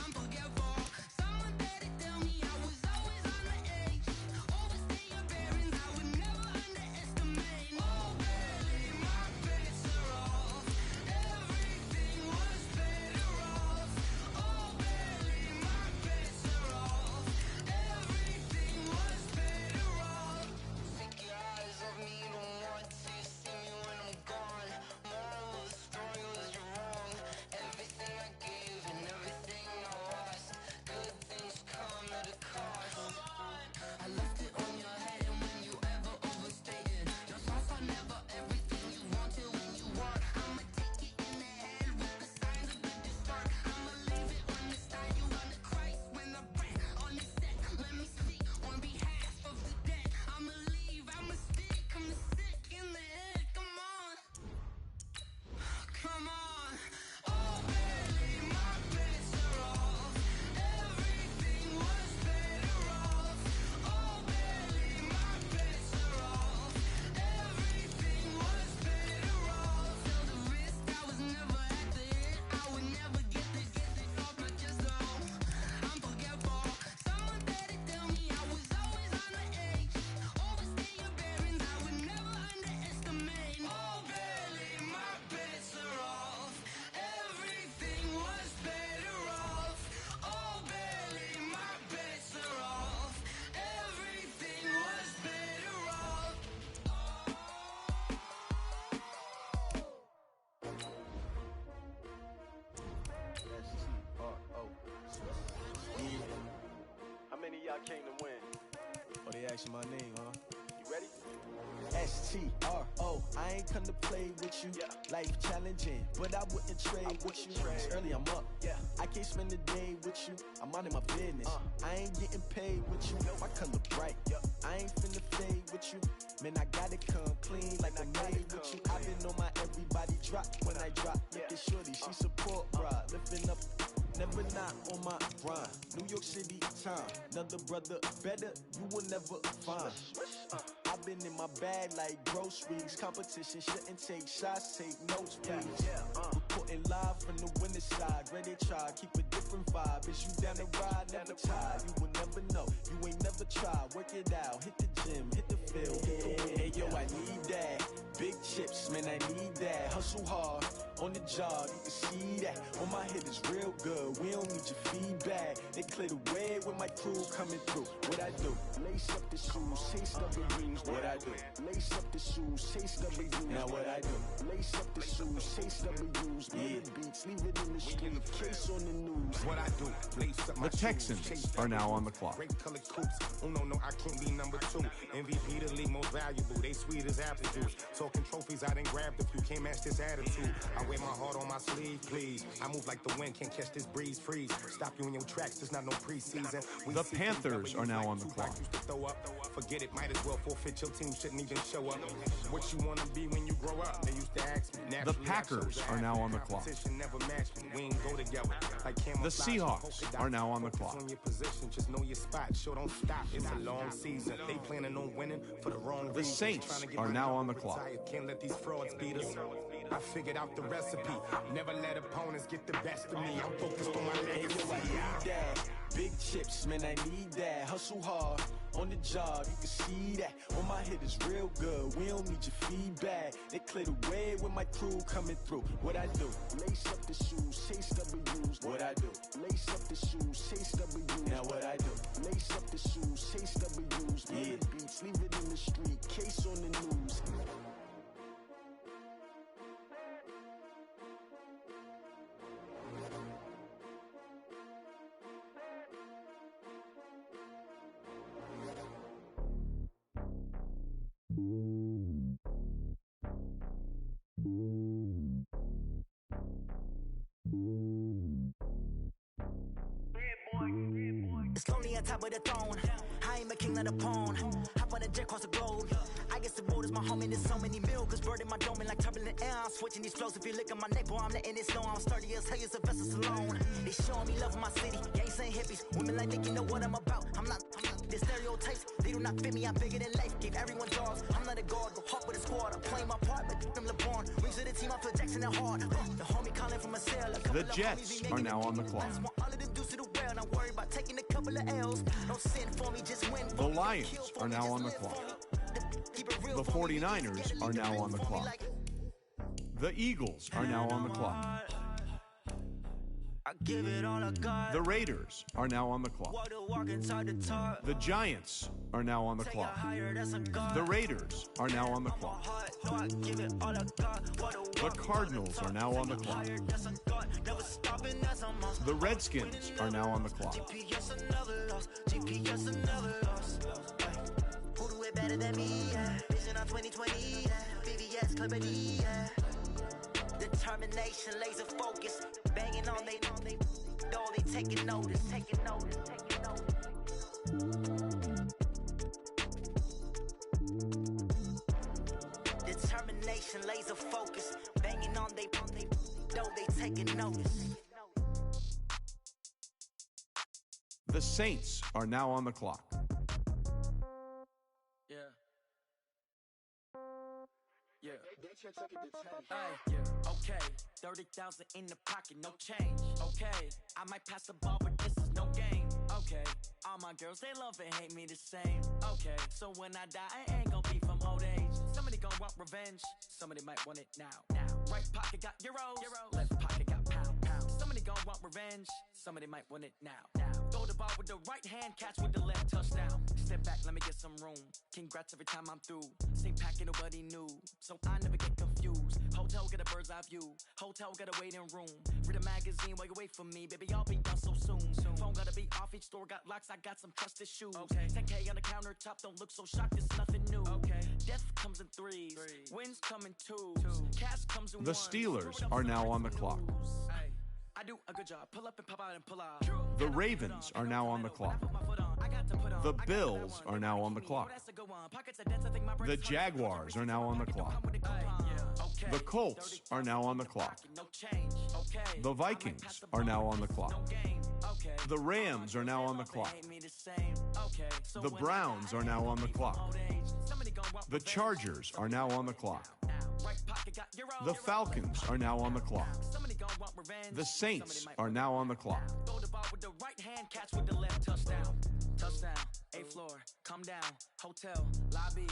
I'm forgetful. Someone better tell me I was always on the edge. Overstay your bearings, I would never underestimate. Oh, barely my bets are off. Everything was better off. Oh, barely my bets are off. Everything was better off. Take your eyes off me, don't want to see me when I'm gone. T-R-O. I ain't come to play with you. Life challenging, but I wouldn't trade with you. It's early, I'm up. I can't spend the day with you. I'm minding my business. I ain't getting paid with you. My color bright. I ain't finna fade with you. Man, I gotta come clean like I'm made with you. I've been on my everybody drop when I drop. Look at shorty, she support, bruh. Lifting up, never not on my grind. New York City time, another brother better, you will never find. I've been in my bag like groceries. Competition shouldn't take shots, take notes, please. Reporting live from the winning side. Ready to try, keep a different vibe. Is you down the ride, never tired. You will never know, you ain't never tried. Work it out, hit the gym, hit the field, hit the wind. Hey yo, I need that. Big chips, man, I need that. Hustle hard, on the job, you can see that. On my head is real good, we don't need your feedback. They clear the way with my crew coming through. What I do? Lace up the shoes, taste of the rings. What I do? Lace up the shoes, taste of the rings. Now what I do? Lace up the shoes, taste of the rings. Beats, leave it in the street, case on the news. What I do? Lace up my The Texans are now on the clock. Great colored coops. Oh no, I can't be number 2. MVP the league most valuable. They sweet as apple juice. Talking trophies, I done grabbed a few. Can't match this attitude. I wear my heart on my sleeve, please. I move like the wind, can't catch this breeze. Freeze. Stop you in your tracks. There's not no preseason. The Panthers are now on the clock. Forget it, might as well forfeit. Your team shouldn't even show up. What you want to be when you grow up? They used to ask me. The Packers are now on the clock. Never match me. We ain't go together. Like the Seahawks are now on the clock. On your position, just know your spot. Sure, don't stop. It's a long season. They planning on winning for the wrong reason. The Saints are now on the clock. Can't let these frauds beat us. I figured out the recipe. Never let opponents get the best of me. I'm focused on my legacy. I need that. Big chips, man, I need that. Hustle hard, on the job, you can see that. On my head is real good, we don't need your feedback. They clear the way with my crew coming through. What I do? Lace up the shoes, chase W's. What I do? Lace up the shoes, chase W's. Now what I do? Lace up the shoes, chase W's. Beats, leave it in the street, case on the news. It's lonely on top of the throne. I ain't a king of the pawn. Hop on a jet across the globe. I guess the road is my home and there's so many milkers burning my dome and like turbulent air. I'm switching these flows. If you look at my neck, boy, I'm letting it slow. I'm sturdy as hell, it's a vessel alone. They showing me love in my city. Gangs ain't hippies. Women like think you know what I'm about. I'm not the stereotypes. They do not fit me. I'm bigger than life. Gave everyone jaws. I'm not a guard. Go hard with a squad. I'm playing my part, but them LeBron. Rings to the team. I feel Jackson and hard. The homie calling from a cell. The Jets are now on the clock. All of them dudes to the well. Not worried about taking a couple of L's. Don't sin for me, just win. The Lions are now on the clock. The 49ers are now on the clock. The Eagles are now on the clock. The Raiders are now on the clock. The Giants are now on the clock. The Raiders are now on the clock. The Cardinals are now on the clock. The Redskins are now on the clock. Who do it better than me? Vision on 2020. VVS company. Determination, laser focus. Banging on they door, they taking notice. Determination, laser focus. Banging on they door, they taking notice. The Saints are now on the clock. Okay, 30,000 in the pocket, no change. Okay, I might pass the ball, but this is no game. Okay, all my girls, they love and hate me the same. Okay, so when I die, I ain't gonna be from old age. Somebody gonna want revenge, somebody might want it now. Right pocket got euros, left pocket got pound. Somebody gonna want revenge, somebody might want it now. Throw the ball with the right hand, catch with the left, touchdown. Step back, let me get some room. Congrats every time I'm through. Same packet, nobody knew, so I never get confused. Hotel get a bird's eye view. Hotel got a waiting room. Read a magazine while you wait for me, baby. I'll be done so soon. Phone gotta be off. Each store got locks. I got some trusted shoes. 10K on the countertop. Don't look so shocked. It's nothing new. Death comes in threes. Wins come in twos. Cash comes in The ones. Steelers are now on the clock. Hey, I do a good job. Pull up and pop out and pull out. The Ravens are now on the clock. The Bills are now on the clock. The Jaguars are now on the clock. The Colts are now on the clock. The Vikings are now on the clock. The Rams are now on the clock. The Browns are now on the clock. The Chargers are now on the clock. The Falcons are now on the clock. The Saints are now on the clock. Throw the ball with the right hand, catch with the left. Touchdown. Touchdown. 8th floor. Come down. Hotel. Lobby.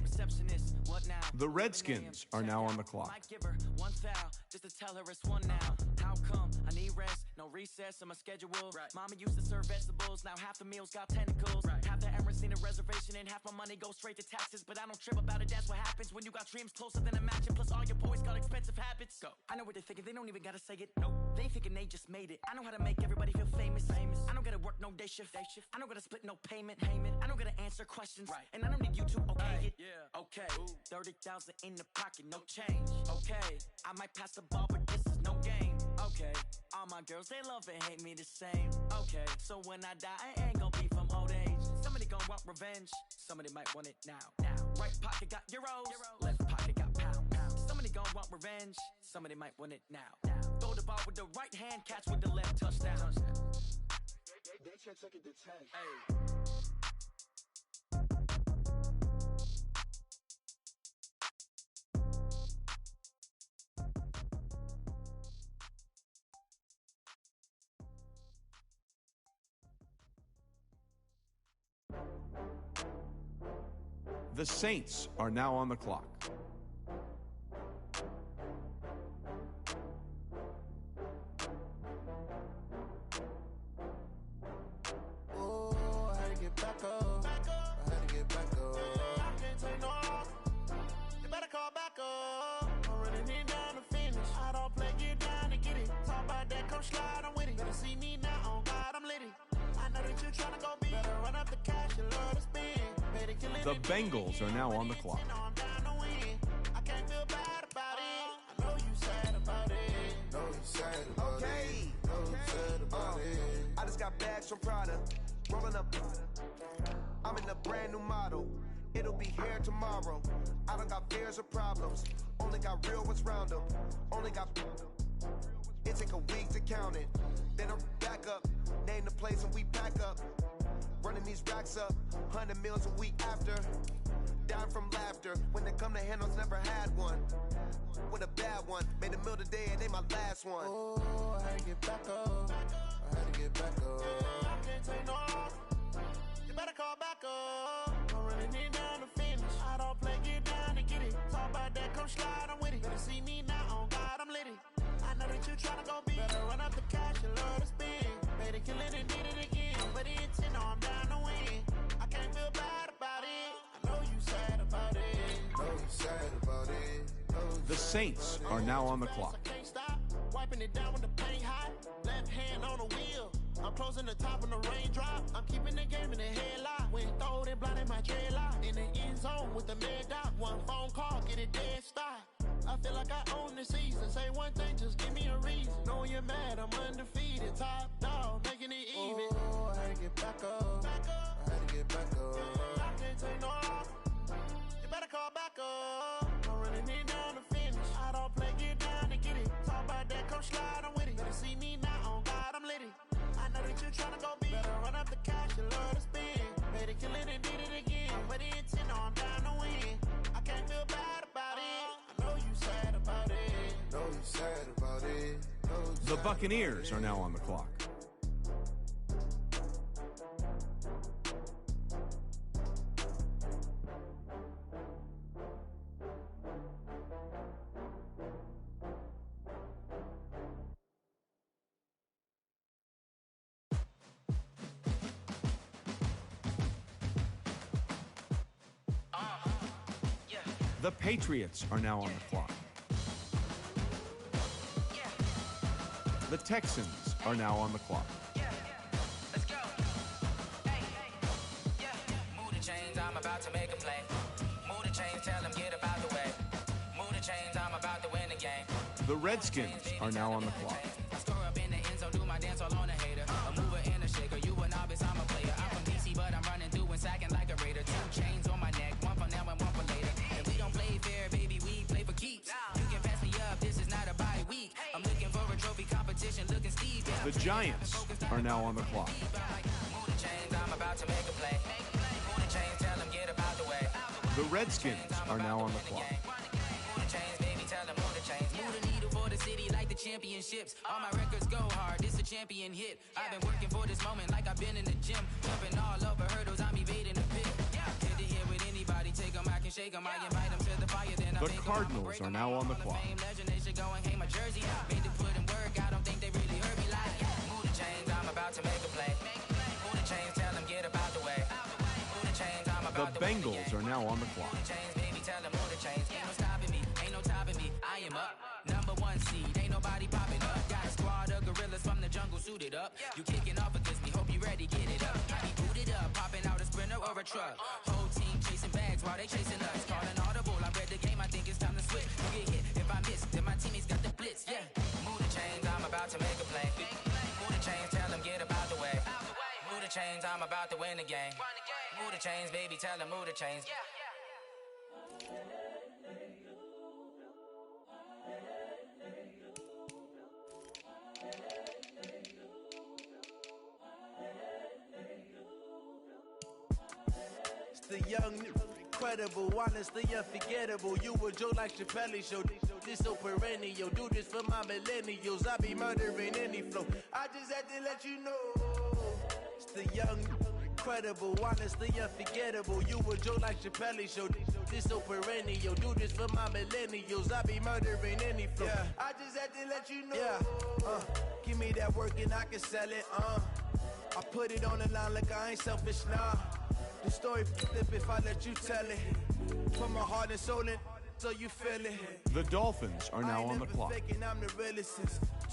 Receptionist. What now? The Redskins are now on the clock. Might give her one foul just to tell her it's one now. How come? I need rest. No recess in my schedule. Mama used to serve vegetables. Now half the meals got tentacles. Half the Emirates need a reservation and half my money goes straight to taxes. But I don't trip about it. That's what happens when you got dreams closer than a match. And plus all your boys got expensive habits. Go. I know what they're thinking. They don't even gotta say it. Nope. They thinking they just made it. I know how to make everybody feel famous. I don't gotta work no day shift. I don't gotta split no payment. I don't gotta answer questions. And I don't need you to okay it. Okay. 30,000 in the pocket, no change. Okay. I might pass the ball, but this is no game. Okay. All my girls, they love and hate me the same. Okay. So when I die, I ain't gonna be from old age. Somebody gon' want revenge. Somebody might want it now. Right pocket got euros. Left pocket got pounds. Somebody gon' want revenge. Somebody might want it now. Throw the ball with the right hand, catch with the left. Touchdown. They took it to 10. Hey. The Saints are now on the clock. Oh, I had to get back up. I had to get back up. I can't take no loss. You better call back up. I'm running it down to finish. I don't play, get down to get it. Talk about that, come slide, I'm with it. Better see me now, on God, I'm litty. I know that you're trying to go big. Better run up the cash, you love to spend. The Bengals are now on the clock. I can't feel bad about it. I know you sad about it. Know you sad about it. Know you sad about it. I just got bags from Prada. Rolling up. I'm in a brand new model. It'll be here tomorrow. I don't got fears or problems. Only got real ones round them. Only got. It take a week to count it. Then I'm back up. Name the place and we pack up. Running these racks up, 100 meals a week after. Down from laughter, when they come to handles, never had one. With a bad one, made a meal today and they my last one. Oh, I had to get back up. I had to get back up. I can't take no loss. You better call back up. I'm running it down to finish. I don't play, get down to get it. Talk about that, come slide, I'm with it. Better see me now, on God, I'm litty. I know that you tryna go big. Better run up the cash, you love to spend. Better kill it and did it again. But it's in, I'm down to win. I can't feel bad about it. I know you sad about it. Know you sad about it. The Saints are now on the clock. I can't stop. Wiping it down with the paint hot. Left hand on the wheel. I'm closing the top on the raindrop. I'm keeping the game in the headlock. When throwed and blinded my dreadlock. In the end zone with the mad dot. One phone call, get it dead stop. I feel like I own the season. Say one thing, just give me a reason. Knowing you're mad, I'm undefeated. Top dog, making it even. Oh, I had to get back up. I had to get back up. I can't take no loss. You better call back up. I'm running it down to finish. I don't play, get down to get it. Talk about that, come slide, I'm with it. Better see me now, on God, I'm litty. I know that you're tryna go big. Better run up the cash, you love to spend. Better kill it and did it again. But it's in, I'm down to win. I can't feel bad about it. I know you sad about it. Know you sad about it. The Buccaneers are now on the clock. The Patriots are now on the clock. The Texans are now on the clock. Let's go. Hey, yeah. Move the chains, I'm I'm about to make a play. Move the chains, tell them get up out the way. Move the chains, I'm about to win the game. The Redskins are now on the clock. I score up in the end zone, do my dance all on a hater. A mover and a shaker, you a novice, I'm a player. I'm from DC, but I'm running through and sacking like a raider. 2 chains on my neck, one for now and one for later. And we don't play fair, baby, we play for keeps. You can pass me up, this is not a bye week. I'm looking for a trophy competition, looking steep. The Giants are now on the clock. Move the chains, I'm about to make a play. Move the chains, tell them get up out the way. The Redskins are now on the clock. Move the chains, baby, tell them move the chains. Move the needle for the city like the championships. All my records go hard, this a champion hit. I've been working for this moment like I've been in the gym. Jumping all over hurdles, I'm evading the pit. Head to head with anybody, take them, I can shake them. I invite them to the fire, then I The make Cardinals are now on the clock. Legend, they should go and hang my jersey. Made to put in work, I don't think they really heard me like. Move the chains, I'm about to make a play. Move the chains, tell them get up out the way. Move the chains, I'm The about to win the Bengals game. are now on the clock. Chains, baby, tell them move the chains. Ain't no stopping me, ain't no topping me. I am up, #1 seed. Ain't nobody popping up. Got a squad of gorillas from the jungle suited up. You kicking off against me, hope you ready, get it up. I be booted up, popping out a sprinter or a truck. Whole team chasing bags while they chasing us. Calling audible, I read the game, I think it's time to switch. You get hit if I miss, then my teammates got the blitz. Yeah, move the chains, I'm about to make a play. Move the chains, tell them get up out the way. Move the chains, I'm about to win the game. Move the chains, baby, tell them move the chains. It's the young, incredible, honestly unforgettable. You a Joe like Chappelle show. This so perennial. Do this for my millennials. I be murdering any flow. I just had to let you know. It's the young, incredible, honestly unforgettable. You a Joe like Chappelle show. This so perennial. Do this for my millennials. I be murdering any flow. Yeah. I just had to let you know. Yeah. Give me that work and I can sell it. I put it on the line like I ain't selfish, nah. The story flip if I let you tell it. Put my heart and soul in, so you feel it. The Dolphins are now on the clock. Faking I'm the realest.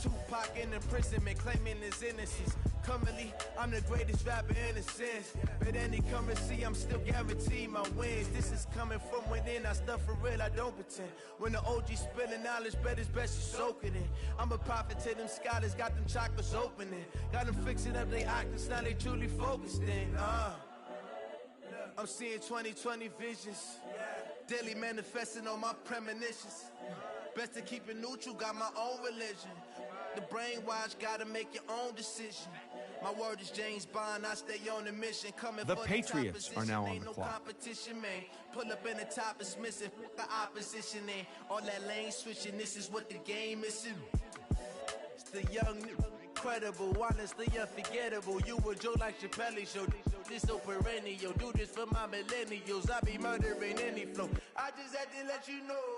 Tupac in imprisonment, claiming his innocence. Currently, I'm the greatest rapper in a sense. But any currency, I'm still guaranteed my wins. This is coming from within. I stuff for real, I don't pretend. When the OG spilling knowledge, bet it's best you soak it in. I'm a prophet to them scholars, got them chakras opening. Got them fixing up they octaves, now they truly focused in. I'm seeing 2020 visions. Daily manifesting on my premonitions. Best to keep it neutral, got my own religion. The brainwash, gotta make your own decision. My word is James Bond, I stay on the mission. Coming The for Patriots the top are now on ain't the no clock. competition, man. Pull up in the top, it's missing. The opposition in. All that lane switching, this is what the game is. It's the young, incredible, honestly unforgettable. You a Joe like Chappelle show. This so perennial. Do this for my millennials. I be murdering any flow. I just had to let you know.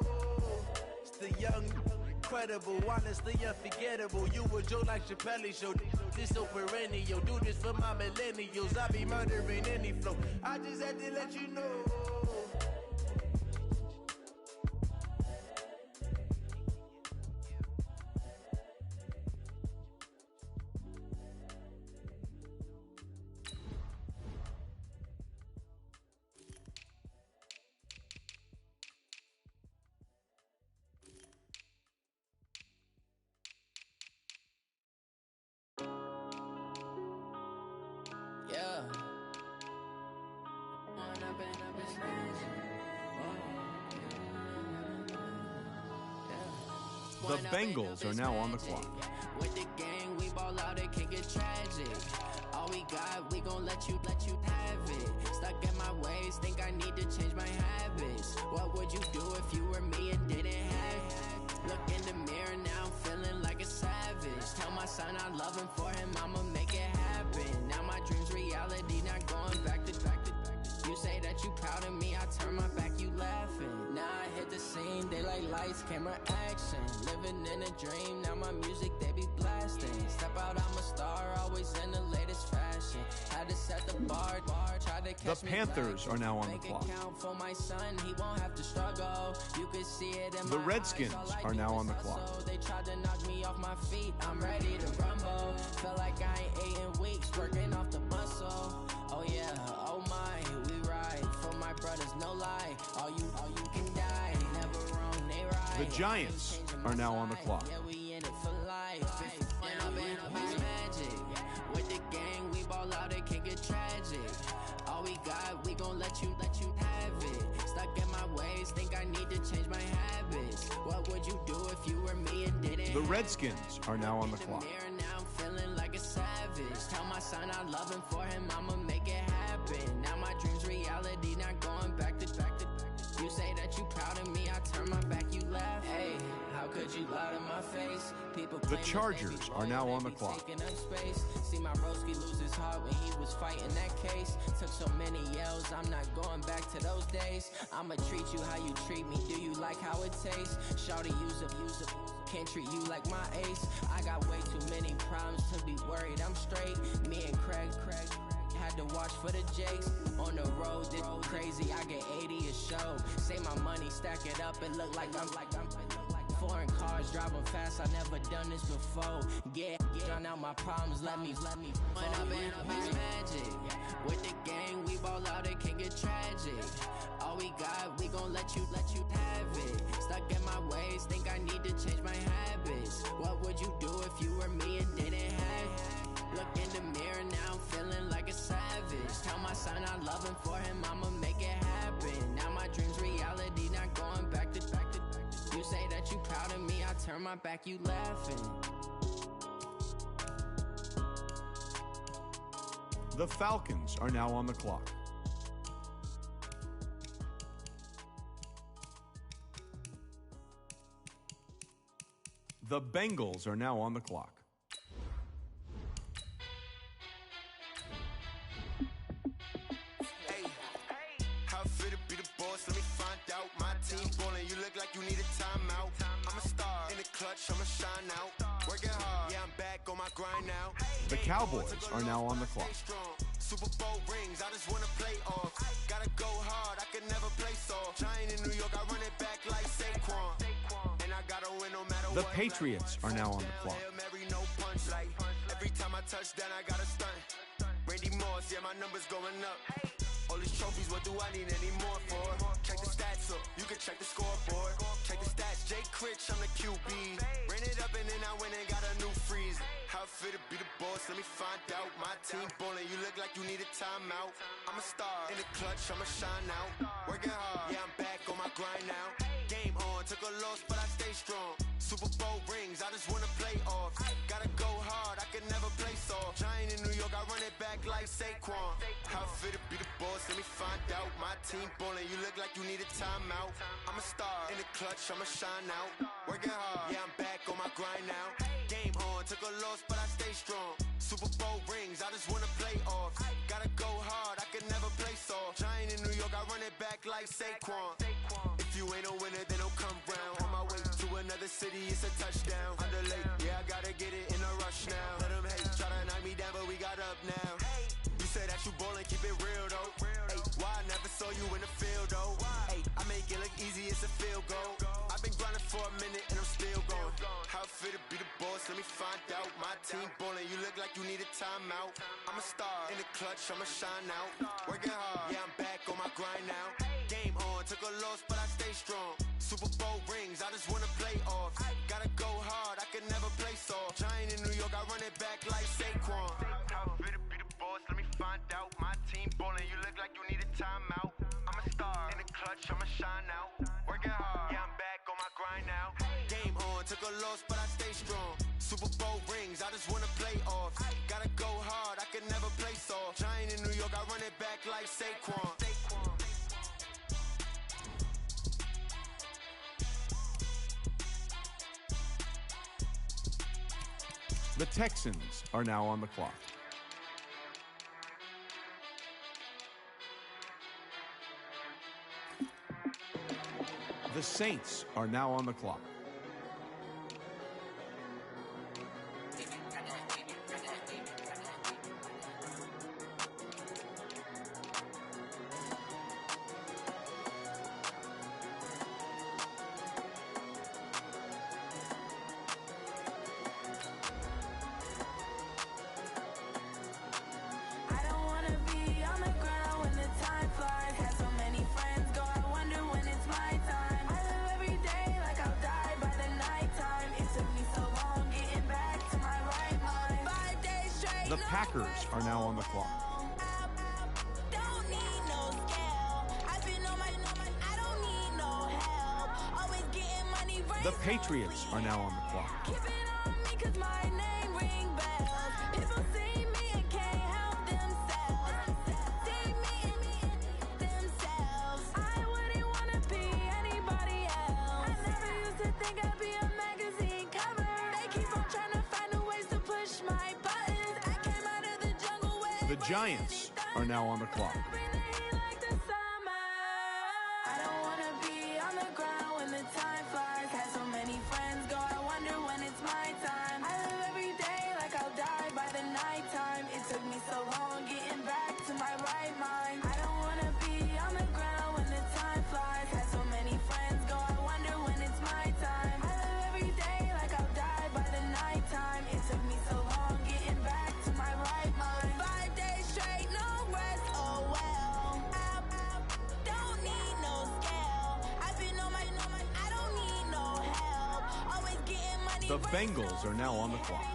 It's the young, incredible, honestly unforgettable. You a Joe like Chappelle show. This so perennial. Do this for my millennials. I be murdering any flow. I just had to let you know. Yeah. The Bengals are now on the clock. With the gang, we ball out, it can get tragic. All we got, we gon' let you have it. Stuck in my ways, think I need to change my habits. What would you do if you were me and didn't have it? Look in the mirror now, I'm feeling like a savage. Tell my son I love him, for him I'ma make it happen. Now my dream's reality, not going back to. You say that you proud of me, I turn my back, you laughing. Now I hit the scene, they like lights, camera, action. Living in a dream, now my music, they be blasting. Step out, I'm a star, always in the latest fashion. Had to set the bar, try to catch The Panthers are now on the Make clock. it count for my son, he won't have to struggle. You could see it in The my Redskins eyes, all I are do now is on the hustle. clock. They tried to knock me off my feet, I'm ready to rumble. Feel like I ain't ate in weeks, working off the muscle. Oh yeah, oh my, we ride for my brothers, no lie. All you can die, never wrong, they right. The Giants are now on the clock. Yeah, we in it for life. When up it's magic. With the gang, we ball out, it can get tragic. All we got, we gon' let you have it. Stuck in my ways, think I need to change my habits. What would you do if you were me and didn't? The Redskins are now on the clock. Now I'm feeling like a savage. Tell my son I love him, for him I'ma make it happen. Now my dream's reality, not going back to. You say that you proud of me, I turn my back, you laugh. Hey, how could you lie to my face? People The Chargers are now on the clock. Taking up space. See my broski lose his heart when he was fighting that case. Took so many yells, I'm not going back to those days. I'ma treat you how you treat me. Do you like how it tastes? Shawty, use up. Can't treat you like my ace. I got way too many problems to be worried. I'm straight. Me and Craig had to watch for the Jakes. On the road, this crazy. I get 80 a show. Say my money, stack it up, and look like I'm foreign cars driving fast. I never done this before. Yeah, drown out my problems. Let me. When up it's magic. With the gang, we ball out. It can get tragic. All we got, we gon' let you have it. Stuck in my ways, think I need to change my habits. What would you do if you were me and didn't have it? Look in the mirror now, I'm feeling like a savage. Tell my son I love him, for him I'ma make it happen. Now my dream's reality, not going back to. You say that you proud of me, I turn my back, you laughing. The Falcons are now on the clock. The Bengals are now on the clock. Hey, how fit to be the boss? Let me find out. My team ballin', you look like you need a timeout. I'm a star in the clutch, I'ma shine out. Working hard, yeah, I'm back on my grind now. The Cowboys are now on the clock. Super Bowl rings, I just wanna play off. Gotta go hard, I can never play soft. Giant in New York, I run it back like Saquon. And I gotta win no matter The what. Patriots are now on the clock. Hail Mary, no punch. Like, every time I touch down, I gotta stunt. Randy Moss, yeah, my numbers going up. All these trophies, what do I need any more for? Check the stats up, you can check the scoreboard. Check the stats, Jay Critch, I'm the QB. Ran it up and then I went and got a new freeze. How fit to be the boss, let me find out. My team ballin', you look like you need a timeout. I'm a star in the clutch, I'ma shine out. Working hard, yeah, I'm back on my grind now. Game on, took a loss, but I stay strong. Super Bowl rings, I just wanna play off. Gotta go hard, I can never play soft. Giant in New York, I run it back like Saquon. How fit to be the boss, let me find out. My team ballin', you look like you need a timeout. I'm a star in the clutch, I'ma shine out. Working hard, yeah, I'm back on my grind now. Game on, took a loss, but I stay strong. Super Bowl rings, I just wanna play off. Gotta go hard, I can never play soft. Giant in New York, I run it back like Saquon. If you ain't a winner, then don't come round. On my way to another city, it's a touchdown. Underlay, yeah, I gotta get it in a rush now. Let them hate, try to knock me down, but we got up now. You say that you ballin', keep it real though. Hey, why I never saw you in the field though? Hey, I make it look easy, it's a field goal. I've been grinding for a minute and I'm still going. How fit to be the boss, let me find out. My team ballin', you look like you need a timeout. I'm a star in the clutch, I'ma shine out. Working hard, yeah, I'm back on my grind now. Game on, took a loss, but I stay strong. Super Bowl rings, I just wanna play off. Gotta go hard, I can never play soft. Giant in New York, I run it back like Saquon. How fit to be the boss, let me find out. My team ballin', you look like you need a timeout. I'm a star in the clutch, I'ma shine out. Working hard, yeah, I'm back on my grind now. Game on, took a loss, but I stay strong. Super Bowl rings, I just wanna play off. Gotta go hard, I can never play soft. Giant in New York, I run it back like Saquon. The Texans are now on the clock. The Saints are now on the clock. I don't wanna be The Packers are now on the clock. Don't need no scale. I've been on my, I don't need no help. Always getting money right. The Patriots are now on the clock. Keep it on me 'cause my name ring bells. People see me and can't help themselves. See me and themselves. I wouldn't wanna be anybody else. I never used to think I'd be a magazine cover. They keep on trying to find a ways to push my buttons. I came out of the jungle where The Giants are now on the clock. I don't wanna be on the ground when the time flies. Had so many friends go, I wonder when it's my time. I live every day like I'll die by the nighttime. It took me so long getting back to my right mind. I don't wanna be on the ground when the time flies. Had so many friends go, I wonder when it's my time. I live every day like I'll die by the nighttime. It took me so long getting back to my right mind. 5 days straight, no rest, oh well. Don't need no scale. I've been on my, I don't need no help. Always getting money. The Bengals are now on the clock.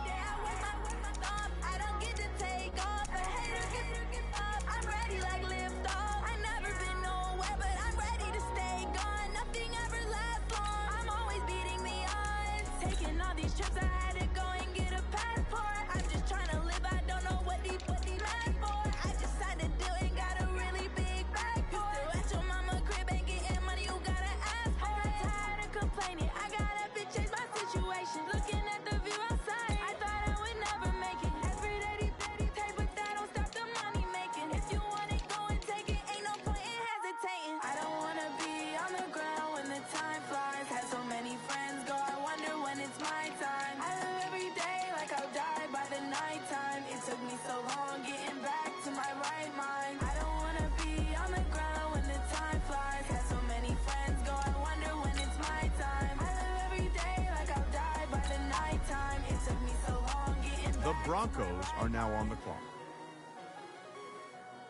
I don't get to take off. The haters get up. I'm ready like lift off. I never been nowhere, but I'm ready to stay gone. Nothing ever lasts long. I'm always beating the odds. Taking all these trips, I had to go and get a passport. I'm just trying to live. I don't know what these mad for. I just signed a deal and got a really big bag for it. Still at your mama crib ain't getting money. You gotta ask for it. Tired of complaining. I gotta bitch change my situation. Looking at the view outside, I thought I would never make it. Every day they take, but that don't stop the money making. If you want it, go and take it. Ain't no point in hesitating. I don't wanna be on the ground when the time flies. Had so many friends go, I wonder when it's my time. I live every day like I'll die by the nighttime. It took me so long getting back to my right mind. I don't wanna be on the ground when the time flies. Had so many friends go, I wonder when it's my time. I live every day like I'll die by the nighttime. It took me so long getting back. The Broncos are now on the clock.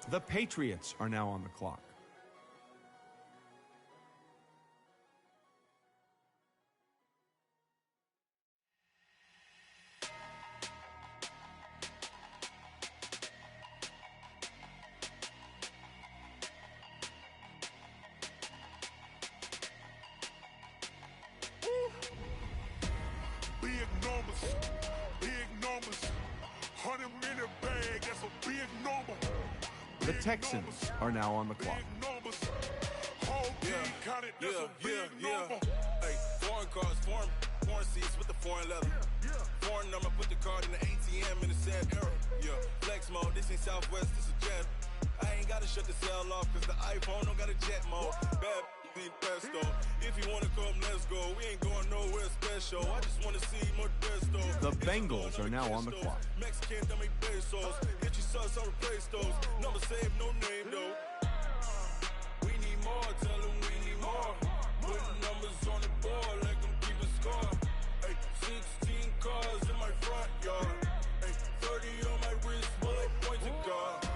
The Patriots are now on the clock. Big numbers, big numbers. 100 minute bag, that's a big number. The Texans are now on the clock. Numbers. Whole team counted, that's a big number. Hey, foreign cars, foreign seats with the foreign leather. Foreign number, put the card in the ATM in the sad era. Yeah, flex mode, this ain't Southwest, this is Jet. I ain't gotta shut the cell off, cause the iPhone don't got a jet mode. Bad be pesto. If you wanna come, let's go. We ain't going nowhere special. I just wanna see more desto. The Bengals are now on the clock. Mexican dummy pesos. Get your sauce, I'll replace those. Number save, no name though. We need more, tell them we need more. Putting numbers on the board, like them keep a score. Hey, 16 cars in my front yard. Hey, 30 on my wrist, bullet point to God.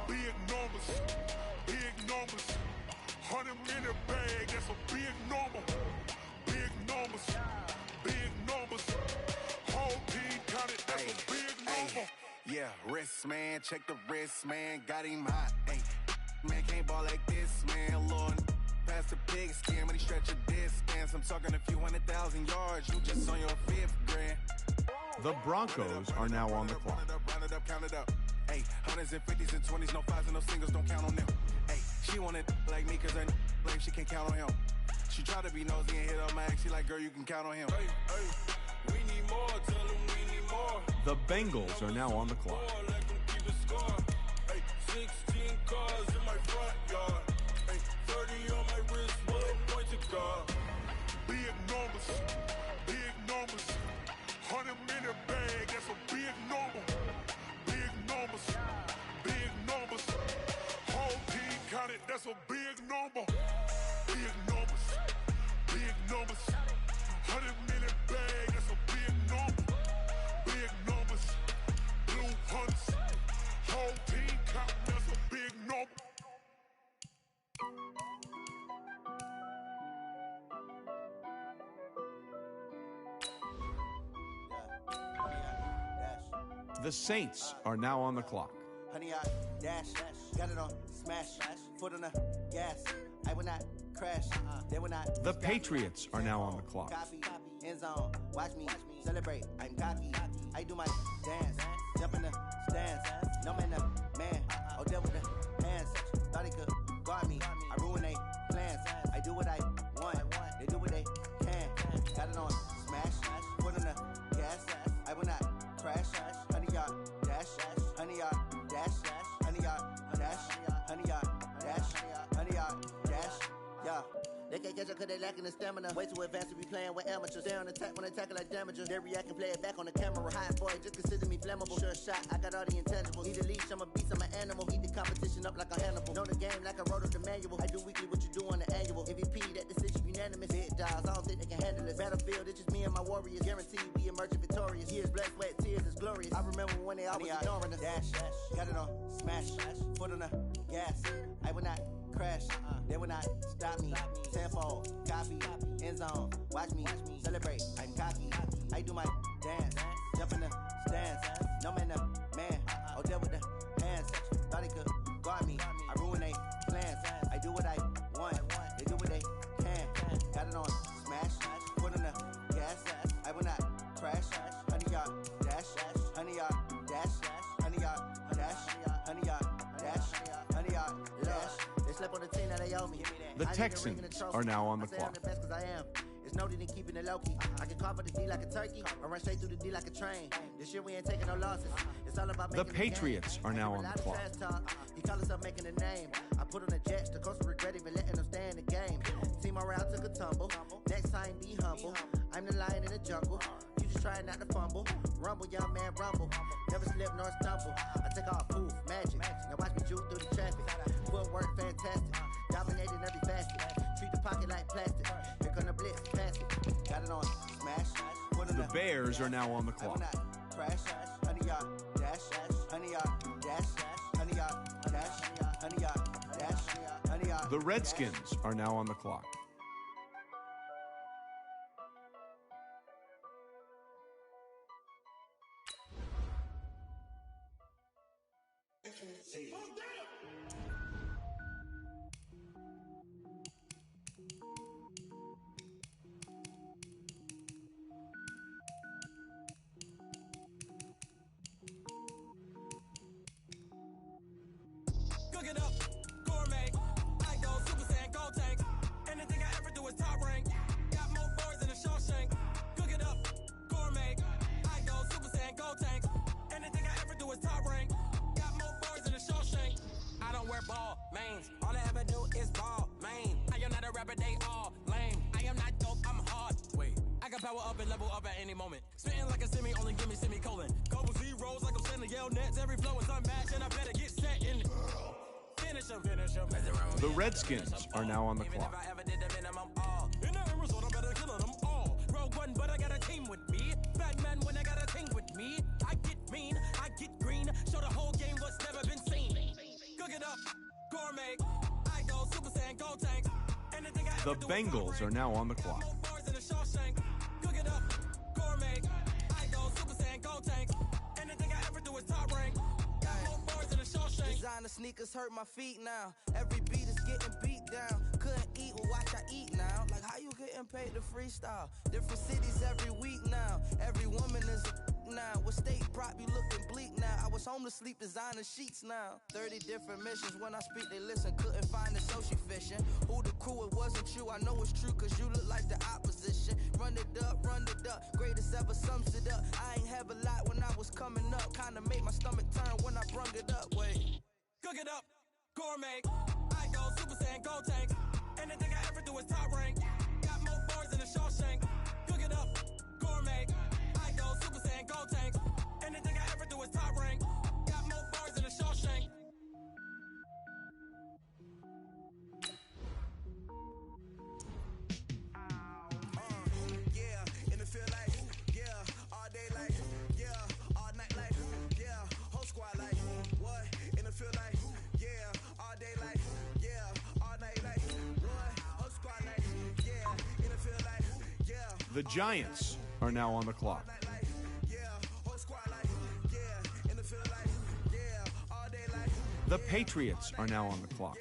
Big numbers, big numbers. 100 minute bag, that's a big number. Big numbers, big numbers. Whole team counted, that's a big number. Yeah, wrist man, check the wrist man, got him hot. Ay, man can't ball like this, man. Lord, past the pig skin when he stretch a distance. I'm talking a few 100,000 yards, you just on your 5th grand. The Broncos are now on the clock. Round it up, count it up. Hey, 100s and 50s and 20s, no 5s and no singles, don't count on them. Hey, she wanted like me cause her blame, she can't count on him. She try to be nosy and hit up my ex, she like, girl, you can count on him. Hey, hey, we need more, tell them we need more. The Bengals are now on the clock. Like them keep a score. Hey, 16 cars in my front yard. Hey, 30 on my wrist, bullet point to God. Big numbers, big numbers. 100 minute bag, that's a big number. Big numbers, big numbers. Whole team counted, that's a big number. Big numbers, big numbers. 100 minute bag, that's a big number. Big numbers, blue hunts. Whole team counting, that's a big number. The Saints are now on the clock. Honey, I dash, got it on smash, foot on the gas. I will not crash, they will not. The Patriots are now on the clock. Copy, end zone, watch me celebrate. I'm cocky, I do my dance, jump in the stands. No man, the man, oh, deal with the hands. Thought he could guard me, I ruin they plans. I do what I want, they do what they can. Got it on smash, foot on the gas. I will not crash, honey, y'all dash, honey, y'all dash, honey, y'all dash, honey, y'all dash, honey, y'all dash, yeah. They can't catch up cause they lacking the stamina. Way too advanced to be playing with amateurs. Stay on attack when they tackle like damagers. They react and play it back on the camera. Hot boy, just consider me flammable. Sure shot, I got all the intangibles. Need a leash, I'm a beast, I'm an animal. Heat the competition up like a Hannibal. Know the game like I wrote up the manual. I do weekly what you do on the annual. MVP, that decision unanimous. Big dials, I don't think they can handle this. Battlefield, it's just me and my warriors. Guaranteed we emerging victorious. Years, blood, sweat, tears is glorious. I remember when they always ignoring us. Dash, got it on smash, foot on the gas. I will not crash, they will not stop me. Tenfold, copy, end zone, watch me celebrate. I'm cocky, I do my dance, jump in the stands. No man, the man, oh, deal with the hands. Thought he could guard me, I ruin they plans. I do what I want, they do what they can. Got it on smash, foot on the gas. I will not crash, honey, y'all dash, honey, y'all dash, honey, y'all dash, honey, y'all dash, honey, y'all dash. Slept on the team that they owe me. The Texans are now on the clock. I'm the best 'cause I am. It's noted in keeping it low key. I can carve up the D like a turkey, or run straight through the D like a train. This year we ain't taking no losses. It's all about making the Patriots are now on the clock. He call himself making a name. I put on the Jets. The coach regret even letting them stay in the game. Team around took a tumble. Next time be humble. I'm the lion in the jungle. You just trying not to fumble. Rumble, young man, rumble. Never slip nor stumble. I take off poof, magic. Now watch me juke through the traffic. Footwork fantastic. Dominating every facet. Treat the pocket like plastic. Here come the blitz, pass it. Got it on smash. The Bears are now on the clock. Crash, honey, y'all dash, honey, y'all dash, honey, y'all dash, honey, y'all dash, honey, y'all. The Redskins are now on the clock. Cook it up, gourmet. I go Super Saiyan, gold tank. Anything I ever do is top rank. Got more boys than a Shawshank. Cook it up, gourmet. I go Super Saiyan, gold tank. Anything I ever do is top rank. Got more boys than a Shawshank. I don't wear ball mains. All I ever do is ball main. I am not a rapper, they all lame. I am not dope, I'm hard. Wait, I can power up and level up at any moment. Spitting like a semi, only give me semicolon. Couple zeros like I'm sending yell nets. Every flow is unmatched, and I better get set in. Finish him. The Redskins are now on the clock. If I ever did the minimum all. In the result, I better kill them all. Rogue One, but I got a team with me. Batman when I got a team with me. I get mean, I get green. Show the whole game what's never been seen. Cook it up, gourmet. I go Super Saiyan, gold tank. Anything I The ever do Bengals are now on the clock. bars in a Shawshank. Cook it up, gourmet. I go Super Saiyan, gold tank. Anything I ever do is top rank. Got more bars in a Shawshank. Designer sneakers hurt my feet now. Every beat is getting beat down. Couldn't eat, well watch I eat now. Like how you getting paid to freestyle? Different cities every week now. Every woman is a now. What state prop you looking bleak now? I was home to sleep designer sheets now. 30 different missions. When I speak they listen. Couldn't find it so she fishing. Who the crew? It wasn't you. I know it's true cause you look like the opposition. Run it up. Greatest ever sums it up. I ain't have a lot when I was coming up. Kinda made my stomach turn when I brung it up. Wait. Cook it up, gourmet. I go Super Saiyan, gold tank. Anything I ever do is top rank. Got more bars than a Shawshank. Cook it up, gourmet. I go Super Saiyan, gold tank. Anything I ever do is top rank. Got more bars than a Shawshank. Yeah, in the field like, yeah, all day like, yeah, all night like, yeah, whole squad like, what? In the field like, yeah, all day like, yeah, all night like, what? Whole squad like, yeah, in the field like, yeah. The Giants are now on the clock. Yeah, whole squad like, yeah, The Patriots are now on the clock.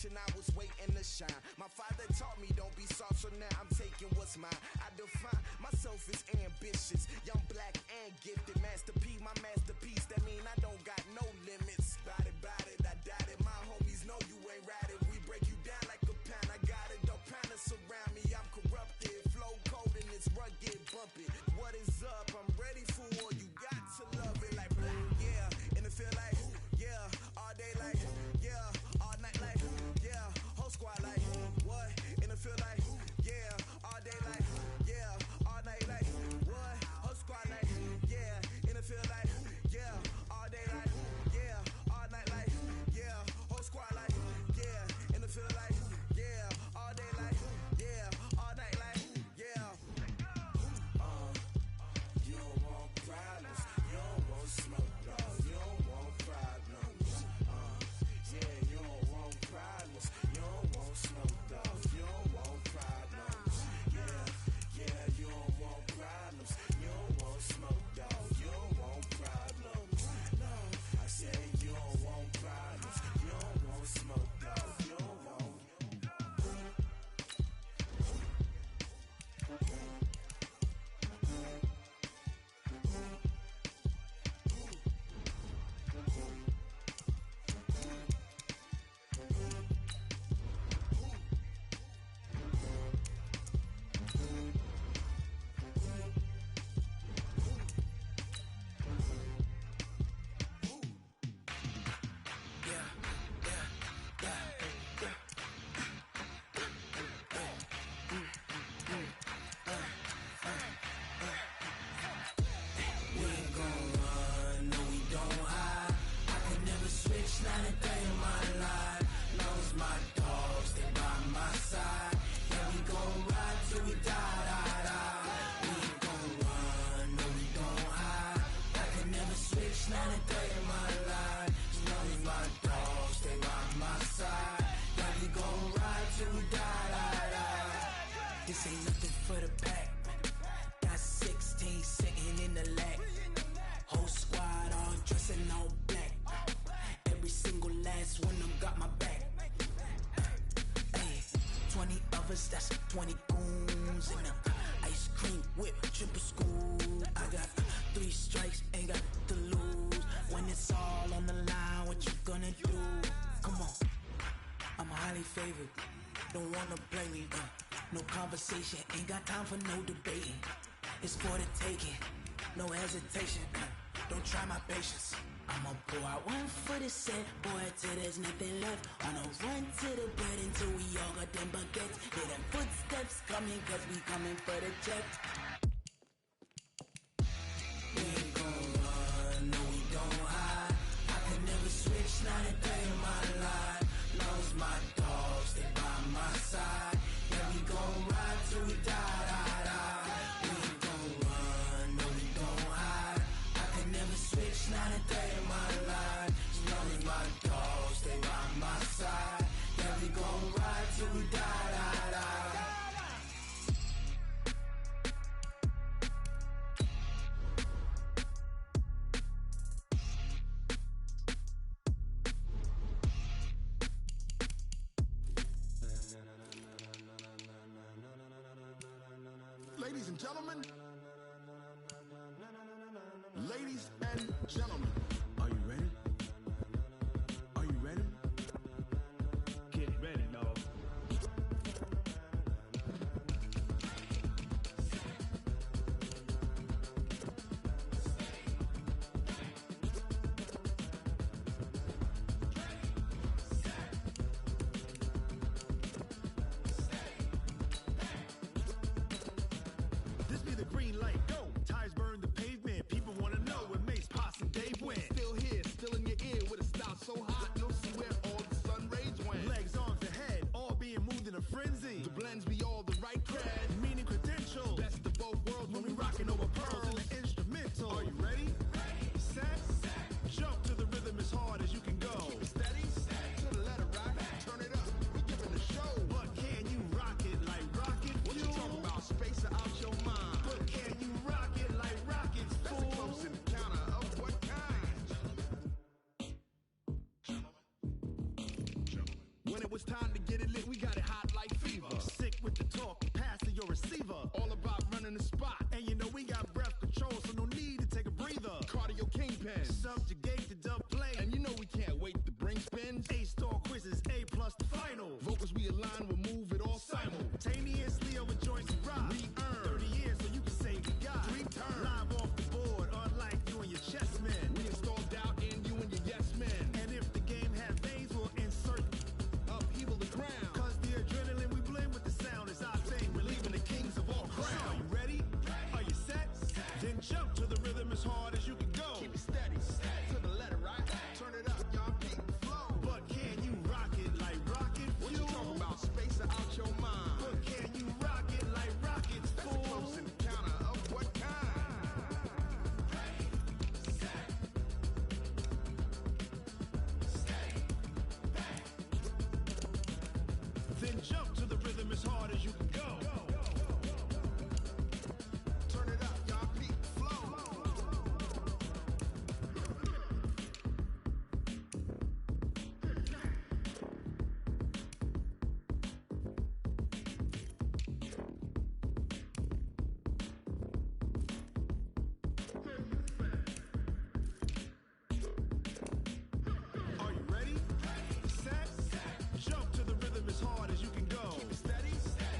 I was waiting to shine. My father taught me don't be soft, so now I'm taking what's mine. I define myself as ambitious, young, black, and gifted. Master P, my masterpiece. That mean I don't got no limits. Bout it, I doubt it. My homies know you ain't ride it. We break you down like a pound. I got it, don't pound us around me. I'm corrupted, flow cold and it's rugged, bump it. What is up? I'm ready for war. You got to love it like yeah, and it feel like yeah, all day like yeah, all night like yeah, whole squad like what? And it feel like yeah, all day like yeah, all night like what? Whole squad like yeah, and it feel like yeah, all day like yeah, all night like yeah, whole squad like yeah, and it feel like yeah, all day like yeah, all night like yeah. You don't want problems, you don't want smoke, dog. You don't want problems. Yeah, you don't want problems, you don't want smoke, dog. You don't want problems. Yeah, you don't want problems, you don't want smoke, dog. You don't want problems. No, I said you don't want problems, you don't want smoke, dog. You don't want. We ain't gon' run, no we don't hide. I could never switch, not a day in my life. Long as my dogs, they by my side. Yeah, we gon' ride till we die. We ain't gon' run, no we don't hide. I could never switch, not a day in my life. Long as my dogs, they by my side. Yeah, we gon' ride till we die. This ain't nothing for the pack. Got 16 sitting in the lag. Whole squad all dressed in all black. Every single last one of them got my back. Hey, 20 of us, that's 20 goons. And ice cream whip, triple scoop. I got 3 strikes, ain't got to lose. When it's all on the line, what you gonna do? Come on, I'm highly favored. Don't wanna play me, no conversation, ain't got time for no debating. It's for the taking, no hesitation. Don't try my patience. I'ma pour out one for the set, boy, till there's nothing left. On a run to the bread until we all got them baguettes. Hear them footsteps coming, cause we coming for the check. We ain't gon' run, no we don't hide. I can never switch, not a Ladies and gentlemen. Ladies and gentlemen. Are you ready? Are you ready? Get ready, dog. This be the green light, go. Tires burn the pavement. People wanna know where Mace, Pops, and Dave went. Still here, still in your ear with a style so hot, no see where all the sun rays went. Legs, arms, and head, all being moved in a frenzy. The blends be all the right cred, Meaning credentials. best of both worlds when we rockin' over Pearls pearls. in the instrumental. Are you ready? Set, jump to the rhythm as hard as you can go. Steady, to the letter right, turn it up, we giving the show. But can you rock it like rocket What you fuel? talking about? Space out your mind. But can you rock it like rockets, That's a fool? close encounter of what kind? When it was time to get it lit, we got it hot like fever. Sick with the talk, pass to your receiver. All about running the spot. And you know we got breath control, so no need to take a breather. Cardio kingpin. Subjugate the dub play. And you know we can't wait to bring spins. A-star quizzes, A+ the final. Vocals we align, we'll move it all Simultaneously over joints and rock. We earn 30 years so you can say you got 3 turns. Live off the board, unlike you and your chess men. We install doubt in you and your yes men. And if the game has veins, we'll insert Upheaval the ground. Cause the adrenaline we blend with the sound is our thing. We're leaving the kings of all So, crowns. are you ready? Are you set? Then jump to the rhythm as hard as you can go. Keep it steady. To the letter right. Turn it up, y'all peak the flow. But can you rock it like rocket What you fuel? talking about? Space out your mind. But can you rock it like rockets, That's a fool? close encounter of what kind? Then jump to the rhythm as hard as you can go. Turn it up, y'all peak the flow. Are you ready? Set, jump to the rhythm as hard as you can go. Keep it steady.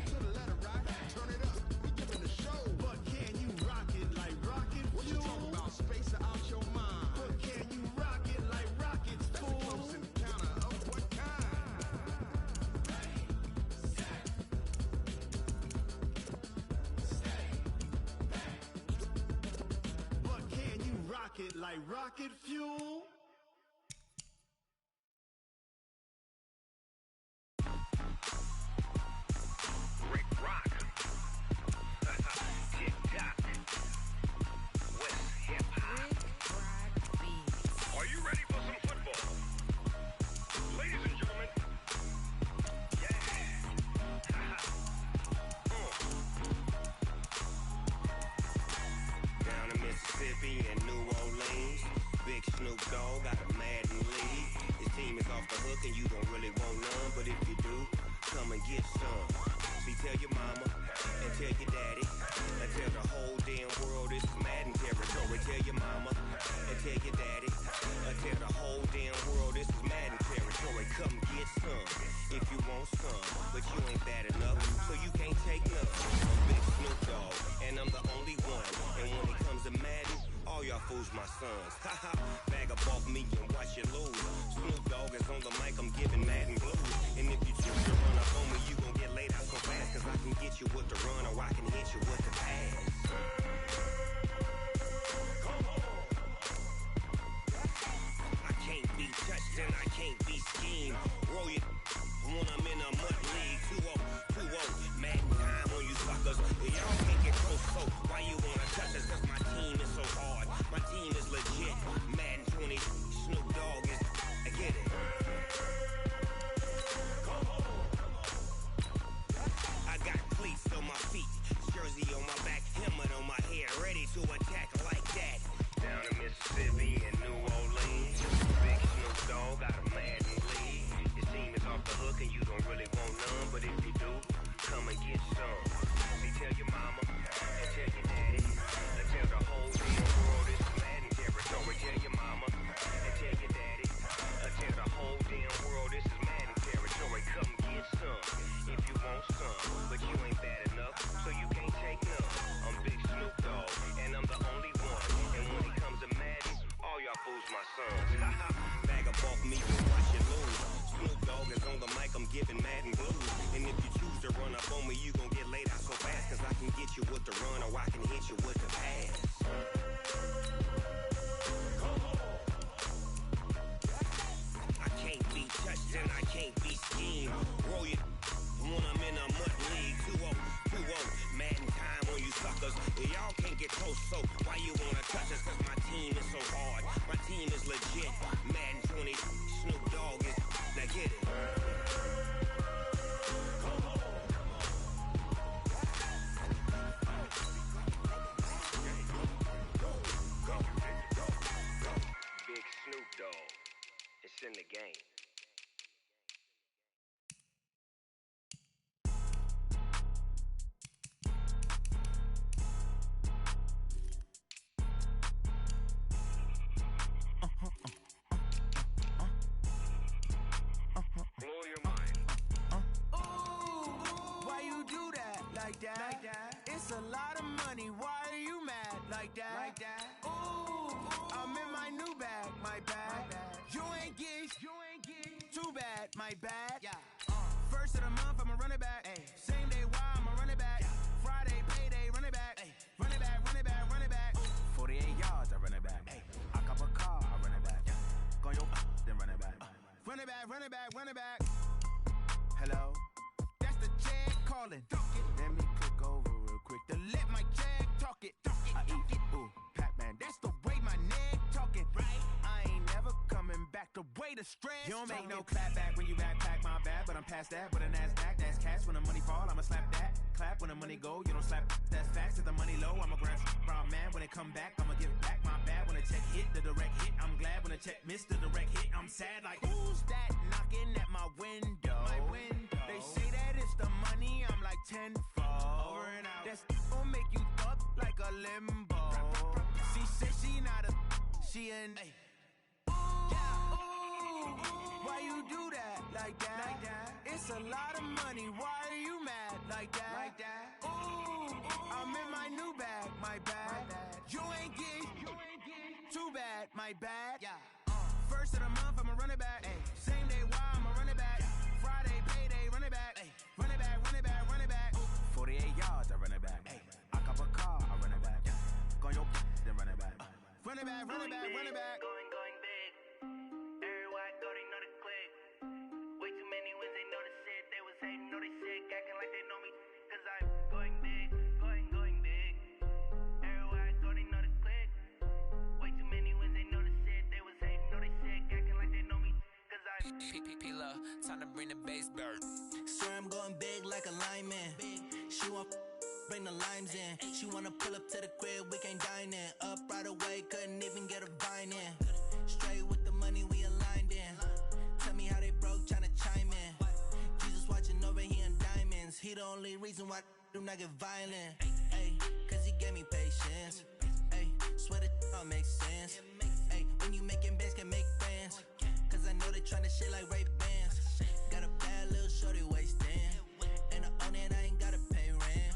To the letter right. Turn it up. We giving the show. But can you rock it like rocket What you fuel? talking about? Space out your mind. But can you rock it like rockets, That's a fool? close encounter of what kind? But can you rock it like rocket fuel? Rick Rock. Tick-tock. West hip-hop. Are you ready for some football? Ladies and gentlemen. Yeah. Down in Mississippi and New Orleans, Big Snoop Dogg got a Madden league. His team is off the hook and you don't really want none, but if you do, come and get some. See, tell your mama and tell your daddy and tell the whole damn world this is Madden territory. Tell your mama and tell your daddy and tell the whole damn world this is Madden territory. Come get some if you want some, but you ain't bad enough, so you can't take nothing. I'm Big Snoop Dogg, and I'm the only one. And when it comes to Madden, all y'all fools my sons. Haha, bag up off me and watch you lose. Snoop Dogg is on the mic, I'm giving Madden blues. And if you choose to run up on me, you gon' get laid out so fast, cause I can get you with the run or I can hit you with the pass. I can't be touched and I can't be schemed. Roll it when I'm in a mud league. 2-0, Madden time on you suckers. Y'all can't get close, so why you wanna touch us? Cause my team is so hard. My team is legit. Madden 20, Snoop Dogg is. I get it. I got cleats on my feet, jersey son. Bag up off me, you watch you lose. Snoop Dogg is on the mic, I'm giving Madden blues. And if you choose to run up on me, you gon' get laid out so fast. Cause I can get you with the run or I can hit you with the pass. I can't be touched and I can't be schemed. Roll you when I'm in a mud league. 2-0, 2-0, Madden time on you suckers. Y'all can't get close, so why you wanna touch us? Cause my team is so hard, my team is legit. Madden 20, Snoop Dogg is, now get it. Big Snoop Dogg, it's in the game. Blow your mind. Why you do that like that? It's a lot of money. Why are you mad like that? Ooh, I'm in my new bag, my bad. You ain't get too bad, my bad. First of the month, I'ma run it back. Same day, why I'ma run it back. Friday, payday, run it back. Run it back, run it back, run it back. 48 yards, I run it back. I cop a car, I run it back. Go your then run it back. Run it back, run it back, run it back. Hello? That's the Jag calling. Let me click over real quick to let my Jag talk it. I eat, ooh, Pac-Man. That's the way my neck talking. Right? I ain't never coming back the way the stress. You don't make no clap back when you backpack, my bad. But I'm past that with a NASDAQ. That's cash when the money fall. I'ma slap that. Clap when the money go. You don't slap. That's facts. If the money low, I'ma grab brown man. When it come back, I'ma give back my bad. When the check hit, the direct hit. I'm glad when the check missed the direct hit. I'm sad like, who's that knocking at my window? My window. They say that it's the money. I'm like tenfold. Over and out. That's gon' make you up like a limbo. She said she not a, she an. Why you do that like that? It's a lot of money. Why are you mad like that? Ooh, I'm in my new bag, my bad. You ain't get too bad, my bad. First of the month, I'ma run it back. Same day, why I'ma run it back. Friday, payday, run it back. Run it back, run it back, run it back. 48 yards, I run it back. I cop a car, I run it back. Go your then run it back. Run it back, run it back, run it back. Going big. Everywhere I go, they know the click. Way too many wins, they know the shit. They was hating, know they sick, acting like they know me. Cause I'm going big, going big. Everywhere I go, they know the click. Way too many wins, they know the shit. They was hating, know they sick, acting like they know me. Cause I'm P-P-P-Love, time to bring the bass bird. Swear I'm going big like a lineman. She want bring the limes in. She wanna pull up to the crib, we can't dine in. Up right away, couldn't even get a vine in. Straight with the money we aligned in. Tell me how they broke, tryna chime in. Jesus watching over here in diamonds. He the only reason why I do not get violent. Ay, cause he gave me patience. Ay, swear that all makes sense. Ay, when you making bands, can make friends. Cause I know they tryna shit like Ray-Bans. Got a bad little shorty wasting. And I own it, I ain't gotta pay rent.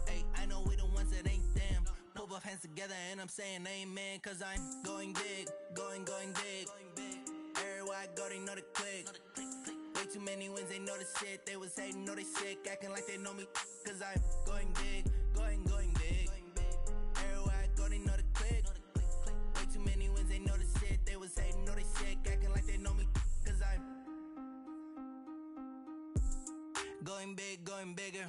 Ay, I know we the ones that ain't them. Put both hands together and I'm saying amen. Cause I'm going big, going big. Everywhere I go, they know the click. Way too many wins, they know the shit. They was hating, know they sick, acting like they know me. Cause I'm going big, going big. Everywhere I go, they know the click. Way too many wins, they know the shit. They was hating, know they sick, acting like they know me. Cause I'm going big, going bigger.